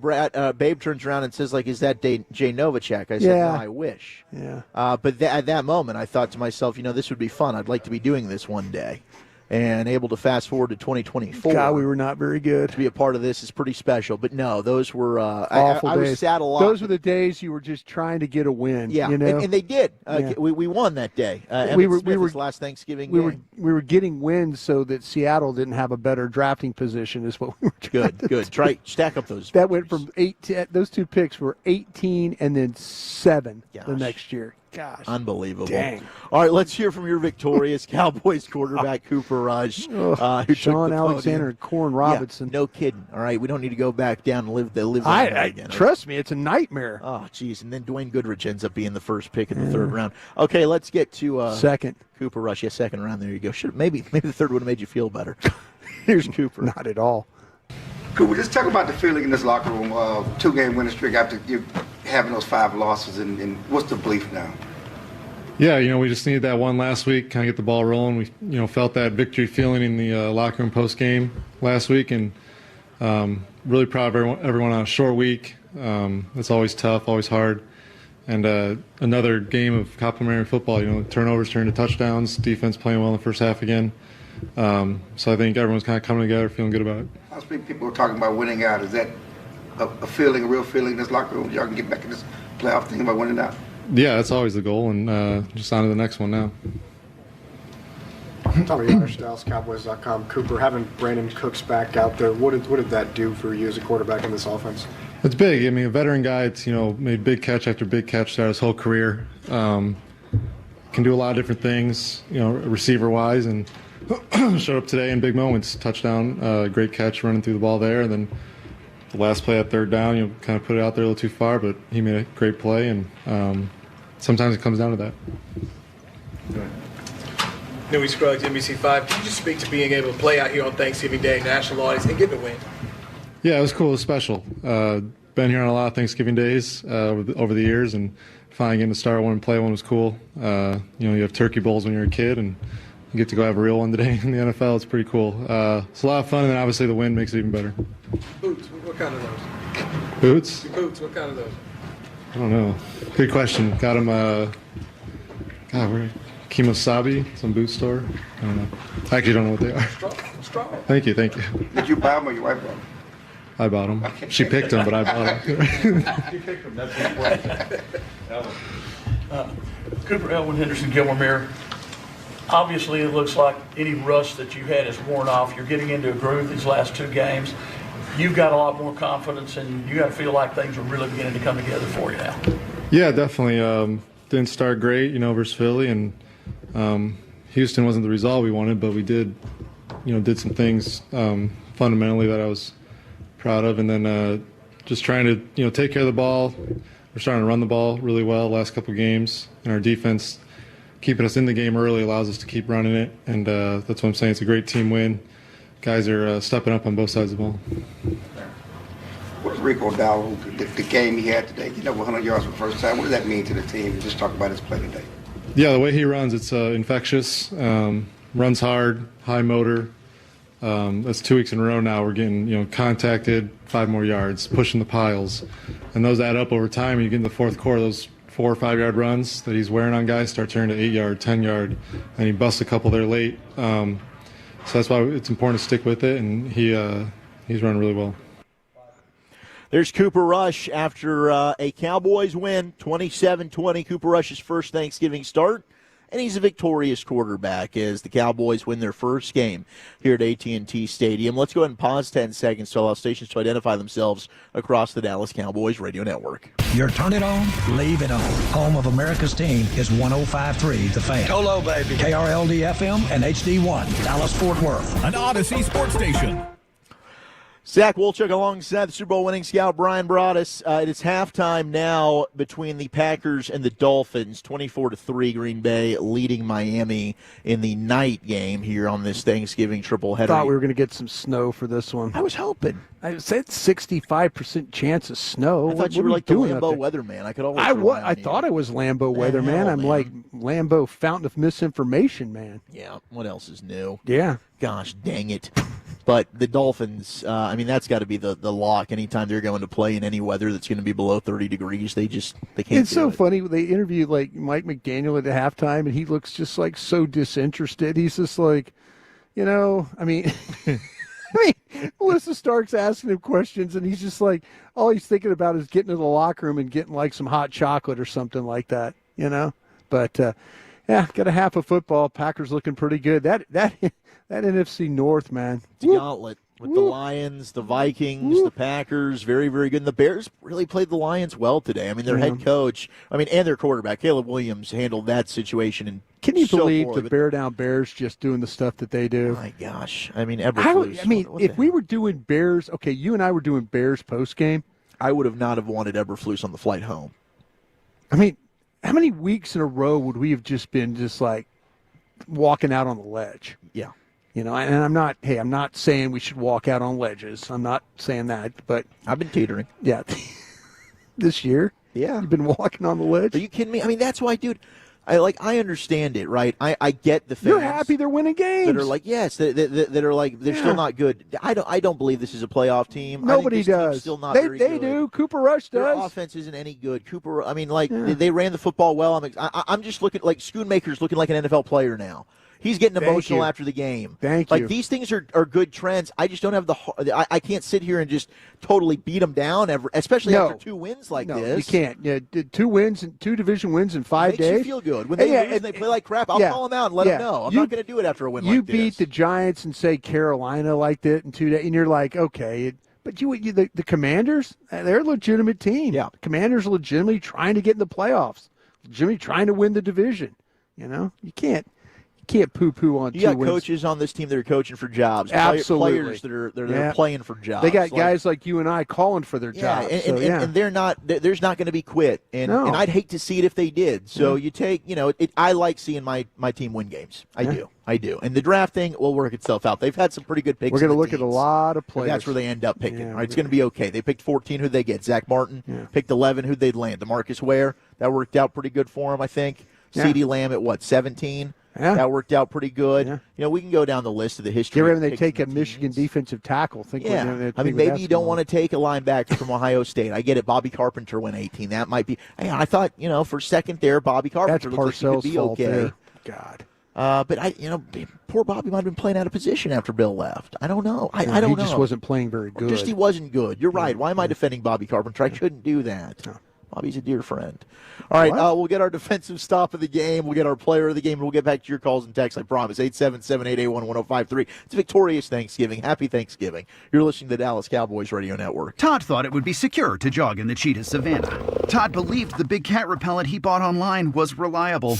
Babe turns around and says, is that Jay Novacek? I said, Yeah. no, I wish. Yeah. But at that moment, I thought to myself, this would be fun. I'd like to be doing this one day. And able to fast forward to 2024. God, we were not very good. To be a part of this is pretty special. But no, those were awful I days. was sad a lot. Those were the days you were just trying to get a win. Yeah, and they did. We won that day. We were last Thanksgiving. We were getting wins so that Seattle didn't have a better drafting position. Is what we were trying to Good. do. Try stack up those. That went from 8. Those 2 picks were 18 and then 7 the next year. Gosh. Unbelievable. Dang. All right, let's hear from your victorious Cowboys quarterback, Cooper Rush. Who Sean Alexander and Corn Robinson. Yeah, no kidding. All right, we don't need to go back down and live that again. Trust me, it's a nightmare. Oh, geez. And then Dwayne Goodrich ends up being the first pick in the third round. Okay, let's get to second. Cooper Rush. Yeah, second round. There you go. Maybe the third would have made you feel better. Here's Cooper. Not at all. Cooper, just talk about the feeling in this locker room. 2-game winning streak after you having those 5 losses, and what's the belief now? Yeah, we just needed that one last week, kind of get the ball rolling. We, felt that victory feeling in the locker room post-game last week, and really proud of everyone on a short week. It's always tough, always hard. And another game of complimentary football, turnovers turned to touchdowns, defense playing well in the first half again. So I think everyone's kind of coming together, feeling good about it. I speak people are talking about winning out. Is that a feeling, a real feeling in this locker room? Y'all can get back in this playoff thing about winning out? Yeah, that's always the goal, and just on to the next one now. Tommy Irish, DallasCowboys.com. Cooper, having Brandon Cooks back out there, what did that do for you as a quarterback in this offense? It's big. I mean, a veteran guy, it's, made big catch after big catch throughout his whole career. Can do a lot of different things, receiver-wise, and showed up today in big moments. Touchdown, great catch running through the ball there, and then the last play at third down, kind of put it out there a little too far, but he made a great play, and sometimes it comes down to that. Newey Scruggs, NBC5. Can you just speak to being able to play out here on Thanksgiving Day, national audience, and getting a win? Yeah, it was cool. It was special. Been here on a lot of Thanksgiving days over the years, and finally getting to start one and play one was cool. You have turkey bowls when you're a kid, and you get to go have a real one today in the NFL. It's pretty cool. It's a lot of fun, and then obviously the win makes it even better. Boots, what kind of those? Boots? Boots, what kind of those? I don't know. Good question. Got him, where? Kimosabi, some boot store. I don't know. I actually don't know what they are. Strong. Thank you. Did you buy them or your wife bought them? I bought them. She picked them, but I bought them. You picked them. That's important. Cooper, Elwin, Henderson, Gilmore, Mirror. Obviously, it looks like any rust that you had is worn off. You're getting into a groove these last 2 games. You've got a lot more confidence, and you got to feel like things are really beginning to come together for you now. Yeah, definitely. Didn't start great, versus Philly, and Houston wasn't the result we wanted, but we did some things fundamentally that I was proud of, and then just trying to take care of the ball. We're starting to run the ball really well the last couple of games, and our defense keeping us in the game early allows us to keep running it, and that's what I'm saying. It's a great team win. Guys are stepping up on both sides of the ball. What is Rico Dowdle, the game he had today, getting over 100 yards for the first time, what does that mean to the team? Just talk about his play today. Yeah, the way he runs, it's infectious. Runs hard, high motor. That's 2 weeks in a row now. We're getting contacted, 5 more yards, pushing the piles, and those add up over time. You get in the fourth quarter, those 4 or 5 yard runs that he's wearing on guys start turning to 8 yard, 10 yard, and he busts a couple there late. So that's why it's important to stick with it, and he's running really well. There's Cooper Rush after a Cowboys win, 27-20, Cooper Rush's first Thanksgiving start, and he's a victorious quarterback as the Cowboys win their first game here at AT&T Stadium. Let's go ahead and pause 10 seconds to allow stations to identify themselves across the Dallas Cowboys radio network. Your turn it on, leave it on. Home of America's team is 105.3 The Fan. Hello, baby. KRLD-FM and HD1, Dallas-Fort Worth. An Odyssey sports station. Zach Wolchuk alongside the Super Bowl winning scout Bryan Broaddus. It is halftime now between the Packers and the Dolphins. 24-3, Green Bay leading Miami in the night game here on this Thanksgiving triple header. I thought we were going to get some snow for this one. I was hoping. I said 65% chance of snow. I thought you were like the Lambeau weatherman. I could always. I thought I was Lambeau weatherman. I'm like Lambeau fountain of misinformation, man. Yeah. What else is new? Yeah. Gosh dang it. But the Dolphins, that's got to be the lock. Anytime they're going to play in any weather that's going to be below 30 degrees, they can't. It's so funny. They interviewed like Mike McDaniel at the halftime, and he looks just like so disinterested. He's just like, Melissa Stark's asking him questions, and he's just like, all he's thinking about is getting to the locker room and getting like some hot chocolate or something like that, But, got a half of football. Packers looking pretty good. That NFC North, man. It's a gauntlet with the Lions, the Vikings, the Packers, very, very good. And the Bears really played the Lions well today. Their head coach, and their quarterback, Caleb Williams, handled that situation. And can you believe the Bear Down Bears just doing the stuff that they do? My gosh. Eberflus. If we were doing Bears, okay, you and I were doing Bears postgame. I would have not have wanted Eberflus on the flight home. How many weeks in a row would we have just been just like walking out on the ledge? Yeah. And I'm not saying we should walk out on ledges. I'm not saying that, but I've been teetering. Yeah. This year? Yeah. You've been walking on the ledge? Are you kidding me? That's why, dude, I understand it, right? I get the fans. You're happy they're winning games. That are like, yes, that are like, they're still not good. I don't believe this is a playoff team. Nobody does. Still not very good. They do. Cooper Rush does. Their offense isn't any good. They ran the football well. I'm just looking like Schoonmaker's looking like an NFL player now. He's getting emotional after the game. Thank you. These things are good trends. I just don't have I can't sit here and just totally beat them down, especially after 2 wins like this. No, you can't. Yeah, 2 wins and 2 division wins in 5 days. Makes you feel good. When they lose and they play like crap, I'll call them out and let them know. I'm not going to do it after a win like this. You beat the Giants and say Carolina like that in 2 days, and you're like, okay. But the Commanders, they're a legitimate team. Yeah. The Commanders are legitimately trying to get in the playoffs, legitimately trying to win the division. You can't poo-poo on 2 wins. You got coaches on this team that are coaching for jobs. Absolutely. Players that are playing for jobs. They got guys like you and I calling for their jobs. And they're not. There's not going to be quit. And I'd hate to see it if they did. So you take. I like seeing my team win games. I do. And the draft thing will work itself out. They've had some pretty good picks. We're going to look at a lot of players. That's where they end up picking. Right? It's going to be okay. They picked 14. Who'd they get? Zach Martin. Picked 11. Who'd they land? DeMarcus Ware. That worked out pretty good for him, I think. Yeah. CeeDee Lamb at 17? Yeah. That worked out pretty good. Yeah. We can go down the list of the history. Get ready when they take a Michigan defensive tackle. Maybe you don't want to take a linebacker from Ohio State. I get it. Bobby Carpenter went 18. That might be. I thought, for a second there, Bobby Carpenter looks like Parcells' he could be fault okay. there. God. But poor Bobby might have been playing out of position after Bill left. I don't know. I don't know. He just wasn't playing very good. He wasn't good. You're right. Why am I defending Bobby Carpenter? I shouldn't do that. No. Bobby's a dear friend. All right, we'll get our defensive stop of the game. We'll get our player of the game, and we'll get back to your calls and texts, I promise. 877-881-1053. It's a victorious Thanksgiving. Happy Thanksgiving. You're listening to the Dallas Cowboys Radio Network. Todd thought it would be secure to jog in the cheetah savanna. Todd believed the big cat repellent he bought online was reliable.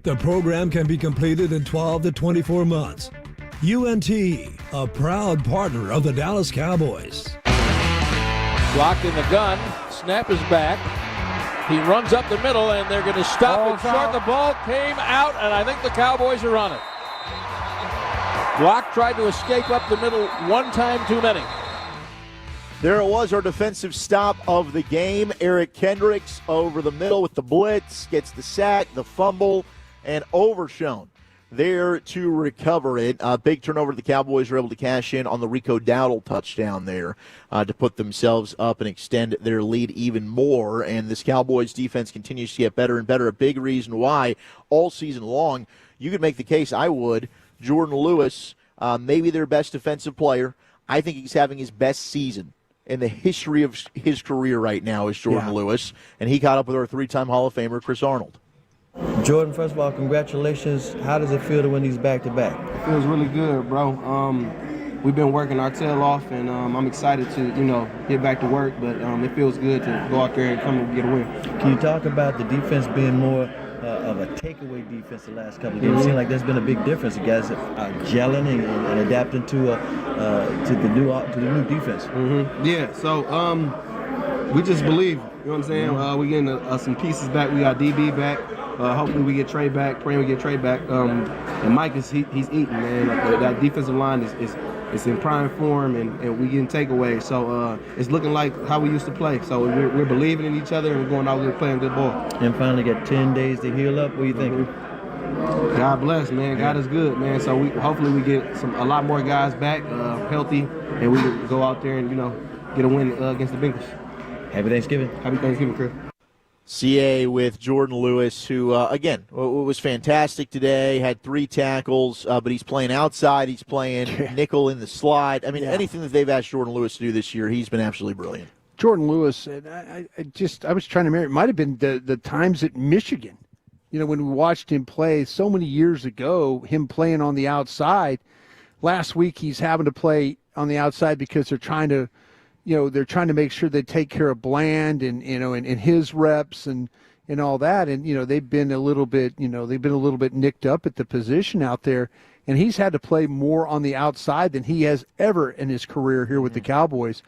The program can be completed in 12 to 24 months. UNT, a proud partner of the Dallas Cowboys. Blocked in the gun. Snap is back. He runs up the middle, and they're going to stop it short. The ball came out, and I think the Cowboys are on it. Block tried to escape up the middle one time too many. There it was, our defensive stop of the game. Eric Kendricks over the middle with the blitz, gets the sack, the fumble, and Overshown there to recover it. Big turnover. The Cowboys were able to cash in on the Rico Dowdle touchdown there to put themselves up and extend their lead even more. And this Cowboys defense continues to get better and better. A big reason why all season long, you could make the case, I would, Jordan Lewis maybe their best defensive player. I think he's having his best season in the history of his career right now is Jordan Lewis, and he caught up with our 3-time Hall of Famer, Chris Arnold. Jordan, first of all, congratulations. How does it feel to win these back-to-back? It feels really good, bro. We've been working our tail off, and I'm excited to, get back to work, but it feels good to go out there and come and get a win. Can you talk about the defense being more of a takeaway defense the last couple of games? It seems like there's been a big difference. You guys are gelling and adapting to the new defense. Yeah, so we just believe, you know what I'm saying? We're getting some pieces back. We got DB back. Hopefully we get Trey back. Praying we get Trey back. And Mike he's eating, man. That defensive line is in prime form, and we getting takeaways. So it's looking like how we used to play. So we're believing in each other, and we're going out there playing good ball. And finally got 10 days to heal up. What do you think? God bless, man. God is good, man. So hopefully we get a lot more guys back healthy, and we can go out there and get a win against the Bengals. Happy Thanksgiving. Happy Thanksgiving, Chris. CA with Jordan Lewis, who, again, was fantastic today, had 3 tackles, but he's playing outside. He's playing nickel in the slide. I mean, anything that they've asked Jordan Lewis to do this year, he's been absolutely brilliant. Jordan Lewis, and I was trying to remember, it might have been the times at Michigan, when we watched him play so many years ago, him playing on the outside. Last week he's having to play on the outside because they're trying to make sure they take care of Bland and and his reps and all that, and they've been a little bit nicked up at the position out there, and he's had to play more on the outside than he has ever in his career here with the Cowboys,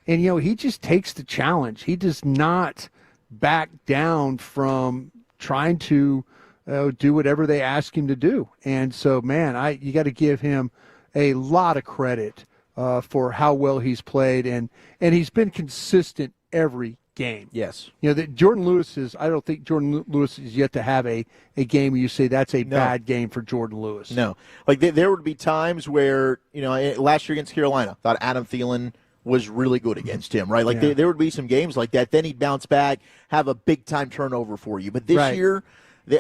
and he just takes the challenge. He does not back down from trying to do whatever they ask him to do, and so you got to give him a lot of credit for how well he's played, and he's been consistent every game. Yes. That Jordan Lewis I don't think Jordan Lewis is yet to have a game where you say that's a bad game for Jordan Lewis. No. Like there would be times where, last year against Carolina, thought Adam Thielen was really good against him, right? Like there would be some games like that. Then he'd bounce back, have a big-time turnover for you. But this year,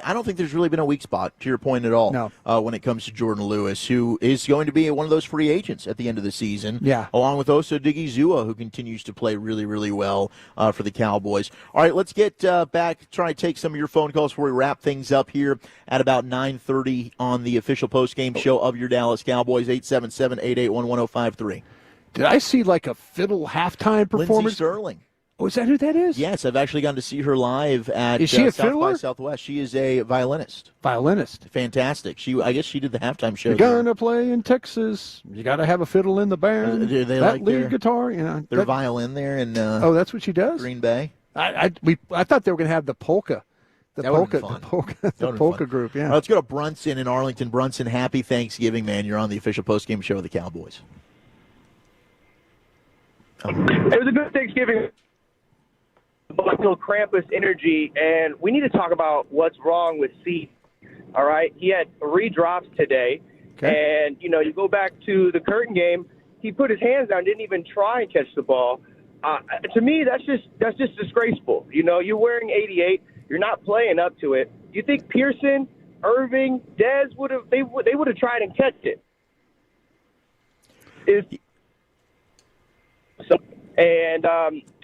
I don't think there's really been a weak spot, to your point at all, when it comes to Jordan Lewis, who is going to be one of those free agents at the end of the season, along with also Diggy Zua, who continues to play really, really well for the Cowboys. All right, let's get back, try to take some of your phone calls before we wrap things up here at about 9:30 on the official postgame show of your Dallas Cowboys, 877-881-1053. Did I see like a fiddle halftime performance? Lindsey Sterling. Oh, is that who that is? Yes, I've actually gotten to see her live at is she a South fiddler? by Southwest. She is a violinist. Fantastic. I guess she did the halftime show. You're going to play in Texas. You got to have a fiddle in the band. Do they that like lead their guitar, their violin there in that's what she does? Green Bay? I thought they were going to have the polka. The polka group, yeah. All right, let's go to Brunson in Arlington. Brunson, happy Thanksgiving, man. You're on the official postgame show of the Cowboys. It was a good Thanksgiving. Little Krampus energy, and we need to talk about what's wrong with C. All right, he had 3 drops today, and you go back to the Curtin game, he put his hands down, didn't even try and catch the ball. To me, that's just disgraceful. You're wearing 88, you're not playing up to it. You think Pearson, Irving, Dez would have tried and catch it?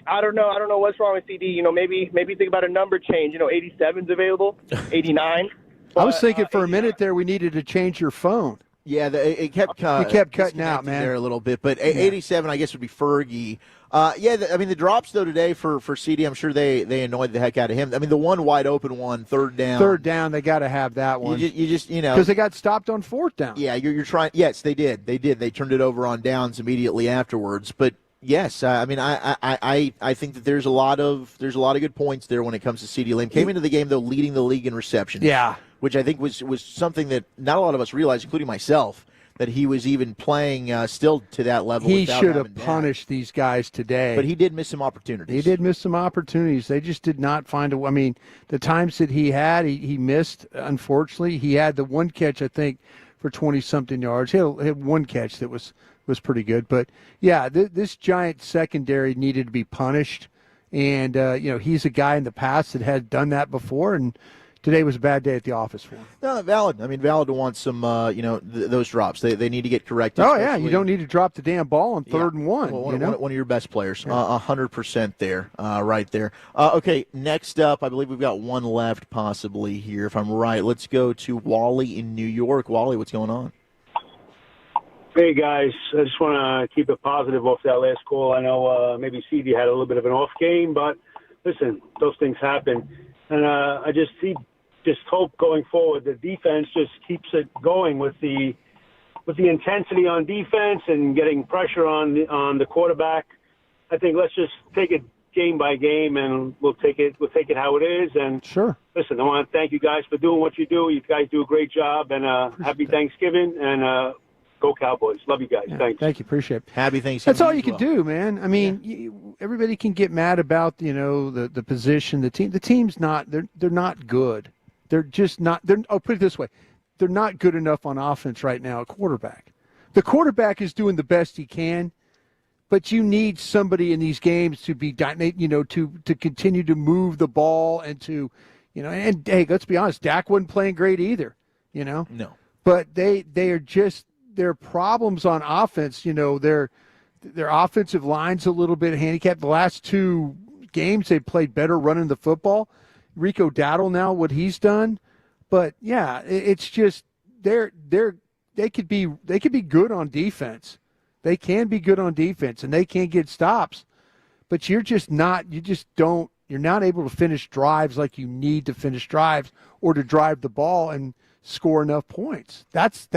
I don't know what's wrong with CD. Maybe think about a number change. 87's available, 89. I was thinking for a minute there we needed to change your phone. Yeah, it kept cutting out, man. There a little bit, but 87, I guess, would be Fergie. The drops though today for CD, I'm sure they annoyed the heck out of him. I mean, the one wide open one, third down, they got to have that one. You just because they got stopped on 4th down. Yeah, you're trying. Yes, they did. They turned it over on downs immediately afterwards, but. Yes, I think that there's a lot of good points there when it comes to CeeDee Lamb. Came into the game though leading the league in receptions. Yeah, which I think was something that not a lot of us realized, including myself, that he was even playing still to that level. He should have punished these guys today, but he did miss some opportunities. They just did not find a. I mean, the times that he had, he missed. Unfortunately, he had the one catch I think for 20-something yards. He had one catch that was pretty good. But, yeah, this giant secondary needed to be punished. And, he's a guy in the past that had done that before. And today was a bad day at the office for him. No, valid. I mean, valid to want some, those drops. They need to get corrected. Oh, yeah, you don't need to drop the damn ball on 3rd and 1. Well, one of your best players, 100% there, right there. Okay, next up, I believe we've got one left possibly here, if I'm right. Let's go to Wally in New York. Wally, what's going on? Hey, guys. I just want to keep it positive off that last call. I know maybe CD had a little bit of an off game, but listen, those things happen. And I just hope going forward the defense just keeps it going with the intensity on defense and getting pressure on the quarterback. I think let's just take it game by game, and we'll take it how it is. And sure. Listen, I want to thank you guys for doing what you do. You guys do a great job, and happy Thanksgiving, and go Cowboys. Love you guys. Thanks. Thank you. Appreciate it. Happy Thanksgiving. That's all you can do, man. I mean, everybody can get mad about, the position, the team. The team's not, they're not good. They're just not, I'll put it this way. They're not good enough on offense right now at quarterback. The quarterback is doing the best he can, but you need somebody in these games to be, to continue to move the ball and to, and hey, let's be honest, Dak wasn't playing great either, No. But they are just, their problems on offense, their offensive line's a little bit handicapped. The last 2 games they played better running the football. Rico Dowdle now, what he's done. But yeah, it's just they could be good on defense. They can be good on defense and they can get stops. But you're not able to finish drives like you need to finish drives or to drive the ball and score enough points. That's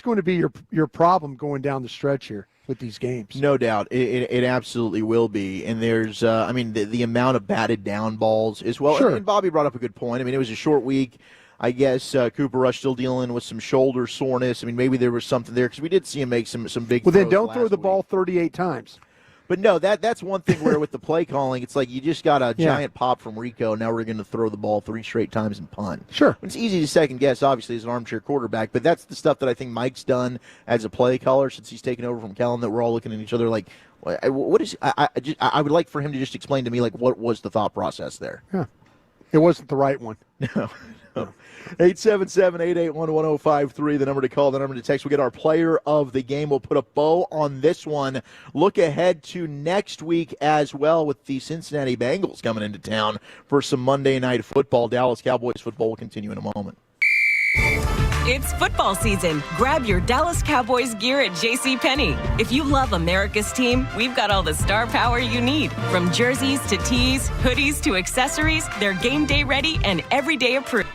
going to be your problem going down the stretch here with these games. No doubt. It absolutely will be. And there's, the amount of batted down balls as well. Sure. And Bobby brought up a good point. I mean, it was a short week. I guess Cooper Rush still dealing with some shoulder soreness. I mean, maybe there was something there because we did see him make some big Well, then throws don't throw the week. ball 38 times. But no, that's one thing where with the play calling, it's like you just got a giant pop from Rico. Now we're going to throw the ball 3 straight times and punt. Sure. It's easy to second guess, obviously, as an armchair quarterback, but that's the stuff that I think Mike's done as a play caller since he's taken over from Kellen, that we're all looking at each other like, what is? I would like for him to just explain to me, like, what was the thought process there? Yeah. It wasn't the right one. No. 877-881-1053, the number to call, the number to text. We'll get our player of the game. We'll put a bow on this one. Look ahead to next week as well with the Cincinnati Bengals coming into town for some Monday Night Football. Dallas Cowboys football will continue in a moment. It's football season. Grab your Dallas Cowboys gear at JCPenney. If you love America's team, we've got all the star power you need. From jerseys to tees, hoodies to accessories, they're game day ready and everyday approved.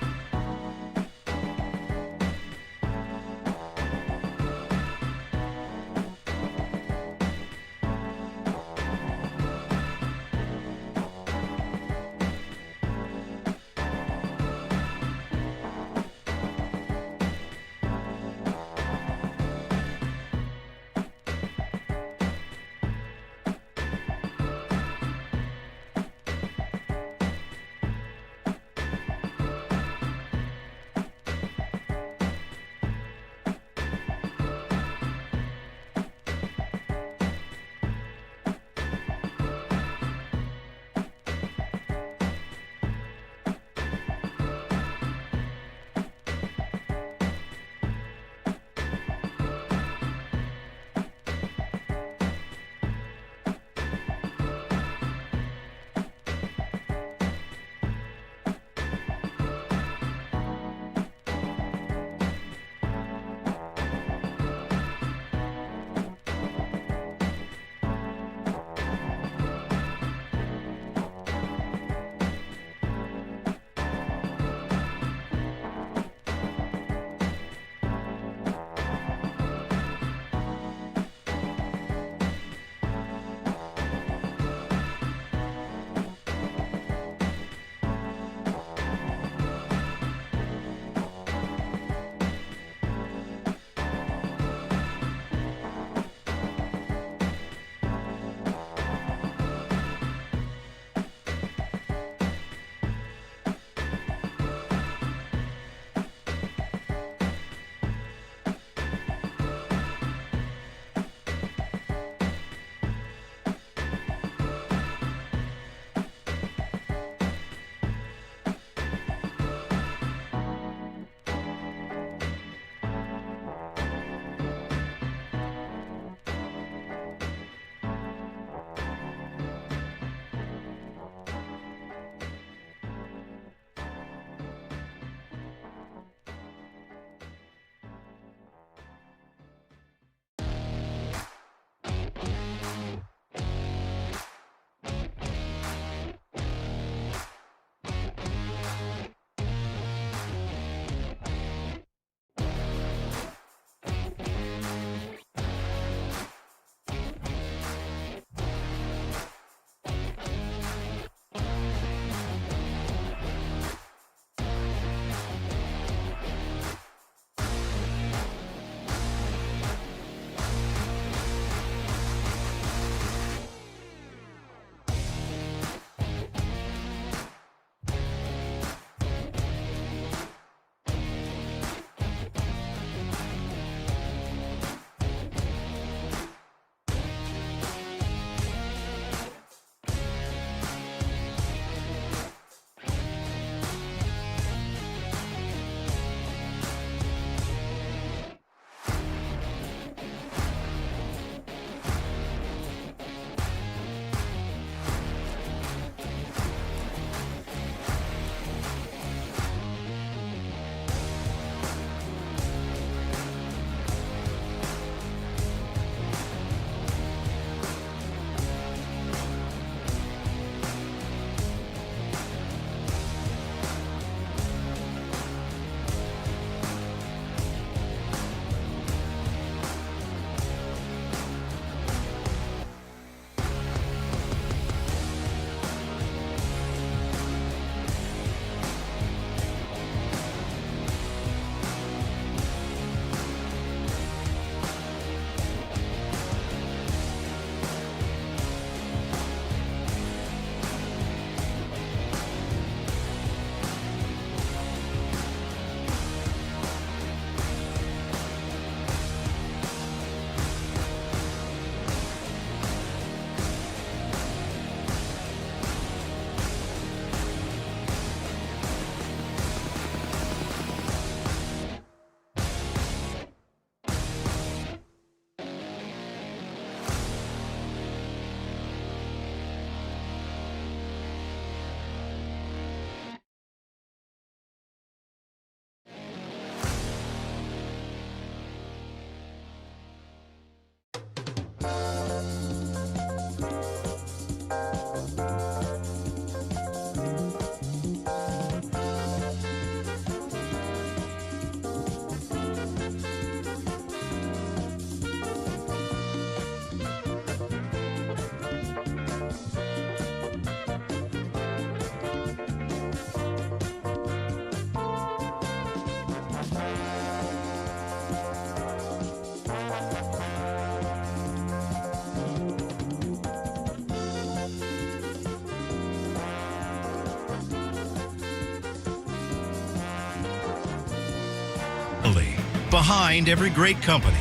behind every great company.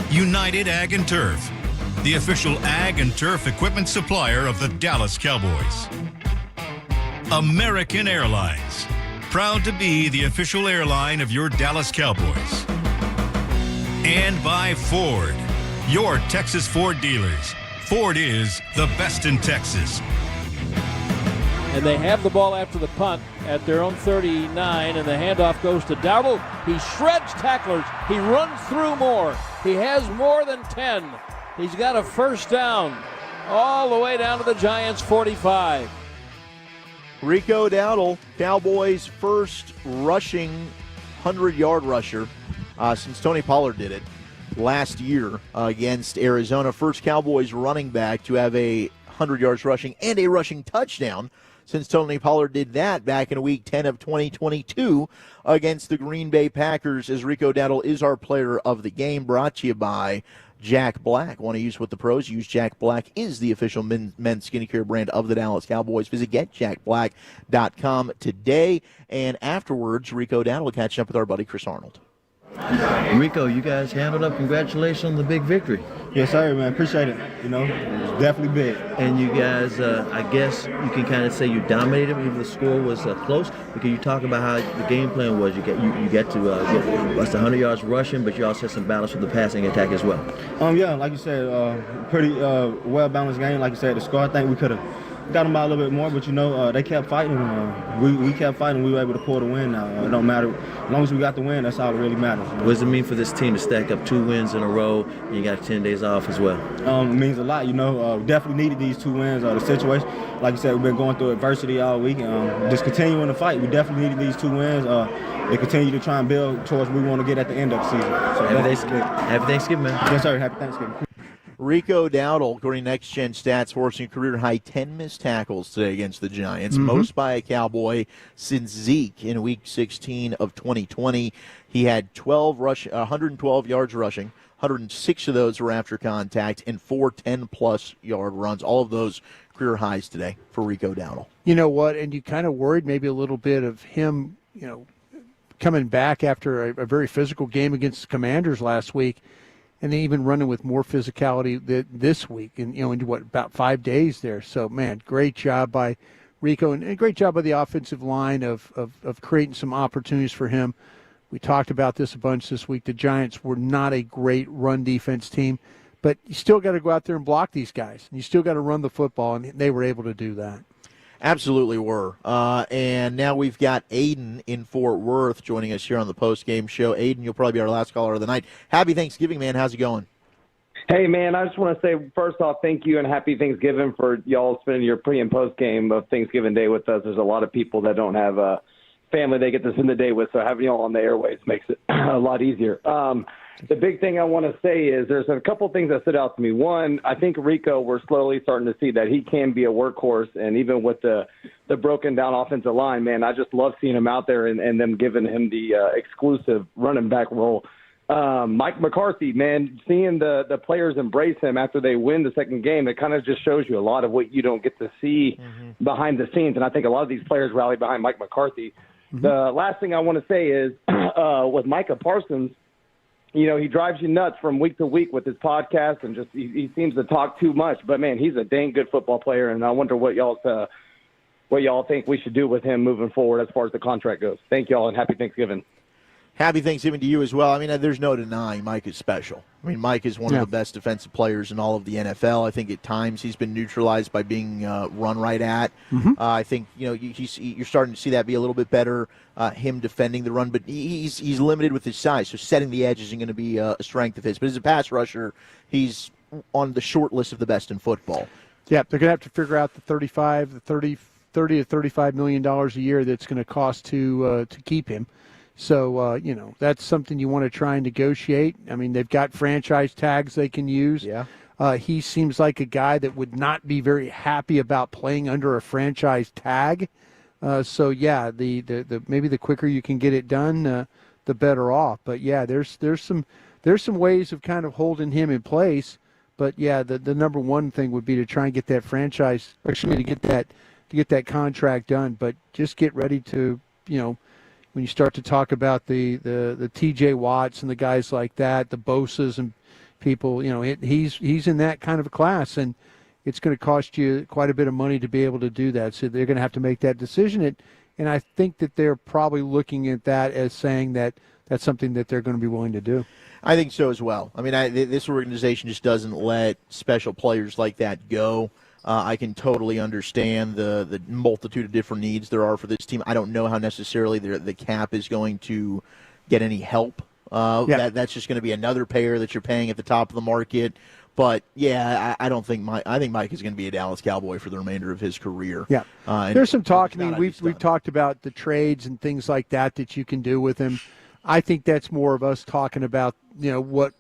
United Ag and Turf, the official ag and turf equipment supplier of the Dallas Cowboys. American Airlines, proud to be the official airline of your Dallas Cowboys. And by Ford, your Texas Ford dealers. Ford is the best in Texas. And they have the ball after the punt at their own 39, and the handoff goes to Dowdle. He shreds tacklers. He runs through more. He has more than 10. He's got a first down all the way down to the Giants' 45. Rico Dowdle, Cowboys' first rushing 100-yard rusher since Tony Pollard did it last year against Arizona. First Cowboys running back to have a 100 yards rushing and a rushing touchdown since Tony Pollard did that back in Week 10 of 2022 against the Green Bay Packers, as Rico Dowdle is our player of the game, brought to you by Jack Black. Want to use what the pros use? Jack Black is the official men's skincare brand of the Dallas Cowboys. Visit getjackblack.com today. And afterwards, Rico Dowdle will catch up with our buddy Chris Arnold. Rico, you guys handled up. Congratulations on the big victory. Yes, sir, man. Appreciate it. You know, it was definitely big. And you guys, I guess you can kind of say you dominated them, even the score was close. Because you talk about how the game plan was. You get to get 100 yards rushing, but you also had some balance with the passing attack as well. Yeah, like you said, pretty well-balanced game. Like you said, the score, I think we could have got them out a little bit more, but you know, they kept fighting. We kept fighting. We were able to pull the win now. It don't matter. As long as we got the win, that's all that really matters. What does it mean for this team to stack up 2 wins in a row and you got 10 days off as well? It means a lot, you know. We definitely needed these 2 wins. The situation, like you said, we've been going through adversity all week. Just continuing to fight. We definitely needed these 2 wins. They continue to try and build towards where we want to get at the end of the season. So Happy Thanksgiving, man. Yes, sir. Happy Thanksgiving. Rico Dowdle, according to Next Gen Stats, forcing a career-high 10 missed tackles today against the Giants, most by a Cowboy since Zeke in Week 16 of 2020. He had 112 yards rushing, 106 of those were after contact, and 4 10-plus yard runs. All of those career highs today for Rico Dowdle. You know what, and you kind of worried maybe a little bit of him, you know, coming back after a very physical game against the Commanders last week. And then even running with more physicality this week, and in about 5 days there. So, man, great job by Rico, and great job by the offensive line of creating some opportunities for him. We talked about this a bunch this week. The Giants were not a great run defense team, but you still got to go out there and block these guys. And you still got to run the football, and they were able to do that. Absolutely were. And now we've got Aiden in Fort Worth joining us here on the post-game show. Aiden, you'll probably be our last caller of the night. Happy Thanksgiving, man. How's it going? Hey, man, I just want to say, first off, thank you and happy Thanksgiving for y'all spending your pre- and post-game of Thanksgiving Day with us. There's a lot of people that don't have a family they get to spend the day with, so having y'all on the airways makes it a lot easier. The big thing I want to say is there's a couple things that stood out to me. One, I think Rico, we're slowly starting to see that he can be a workhorse, and even with the broken down offensive line, man, I just love seeing him out there and them giving him the exclusive running back role. Mike McCarthy, man, seeing the players embrace him after they win the second game, it kind of just shows you a lot of what you don't get to see behind the scenes, and I think a lot of these players rally behind Mike McCarthy. The last thing I want to say is with Micah Parsons, you know, he drives you nuts from week to week with his podcast, and just he seems to talk too much. But, man, he's a dang good football player, and I wonder what y'all think we should do with him moving forward as far as the contract goes. Thank y'all, and happy Thanksgiving. Happy Thanksgiving to you as well. I mean, there's no denying Mike is special. I mean, Mike is one of the best defensive players in all of the NFL. I think at times he's been neutralized by being run right at. I think, you know, you're starting to see that be a little bit better, him defending the run, but he's limited with his size, so setting the edge isn't going to be a strength of his. But as a pass rusher, he's on the short list of the best in football. Yeah, they're going to have to figure out the $30 to $35 million a year that's going to cost to keep him. So, you know, that's something you want to try and negotiate. I mean, they've got franchise tags they can use. Yeah. He seems like a guy that would not be very happy about playing under a franchise tag. So, yeah, the maybe the quicker you can get it done, the better off. But, yeah, there's some ways of kind of holding him in place. But, yeah, the number one thing would be to try and get that to get that contract done. But just get ready to, you know, when you start to talk about the T.J. Watts and the guys like that, the Bosas and people, he's in that kind of a class, and it's going to cost you quite a bit of money to be able to do that. So they're going to have to make that decision. And I think that they're probably looking at that as saying that that's something that they're going to be willing to do. I think so as well. I mean, this organization just doesn't let special players like that go. I can totally understand the multitude of different needs there are for this team. I don't know how necessarily the cap is going to get any help. That's just going to be another payer that you're paying at the top of the market. But yeah, I don't think I think Mike is going to be a Dallas Cowboy for the remainder of his career. Yeah, there's some talk. I mean, we've talked about the trades and things like that you can do with him. I think that's more of us talking about what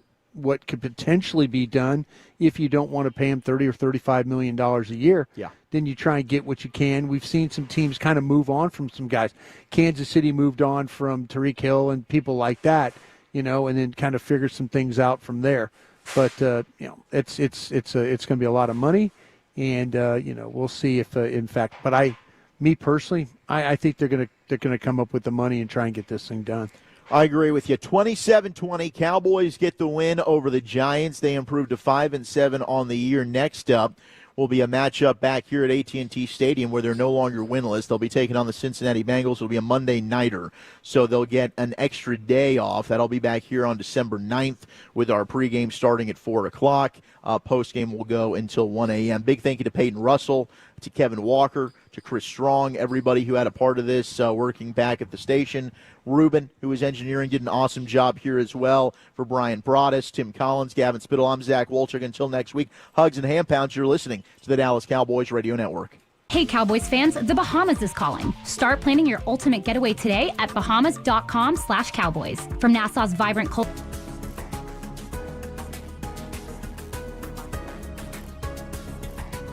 could potentially be done if you don't want to pay him $30 or $35 million a year. Yeah. Then you try and get what you can. We've seen some teams kind of move on from some guys. Kansas City moved on from Tyreek Hill and people like that, and then kind of figured some things out from there. But it's going to be a lot of money, and we'll see if in fact. But me personally, I think they're going to come up with the money and try and get this thing done. I agree with you. 27-20, Cowboys get the win over the Giants. They improved to 5-7 on the year. Next up will be a matchup back here at AT&T Stadium where they're no longer winless. They'll be taking on the Cincinnati Bengals. It'll be a Monday nighter, so they'll get an extra day off. That'll be back here on December 9th with our pregame starting at 4 o'clock. Postgame will go until 1 a.m. Big thank you to Peyton Russell, to Kevin Walker, to Chris Strong, everybody who had a part of this working back at the station. Ruben, who was engineering, did an awesome job here as well. For Bryan, Broaddus, Tim Collins, Gavin Spittle, I'm Zach Wolchuk. Until next week, hugs and hand pounds. You're listening to the Dallas Cowboys Radio Network. Hey, Cowboys fans, the Bahamas is calling. Start planning your ultimate getaway today at bahamas.com/Cowboys. From Nassau's vibrant culture.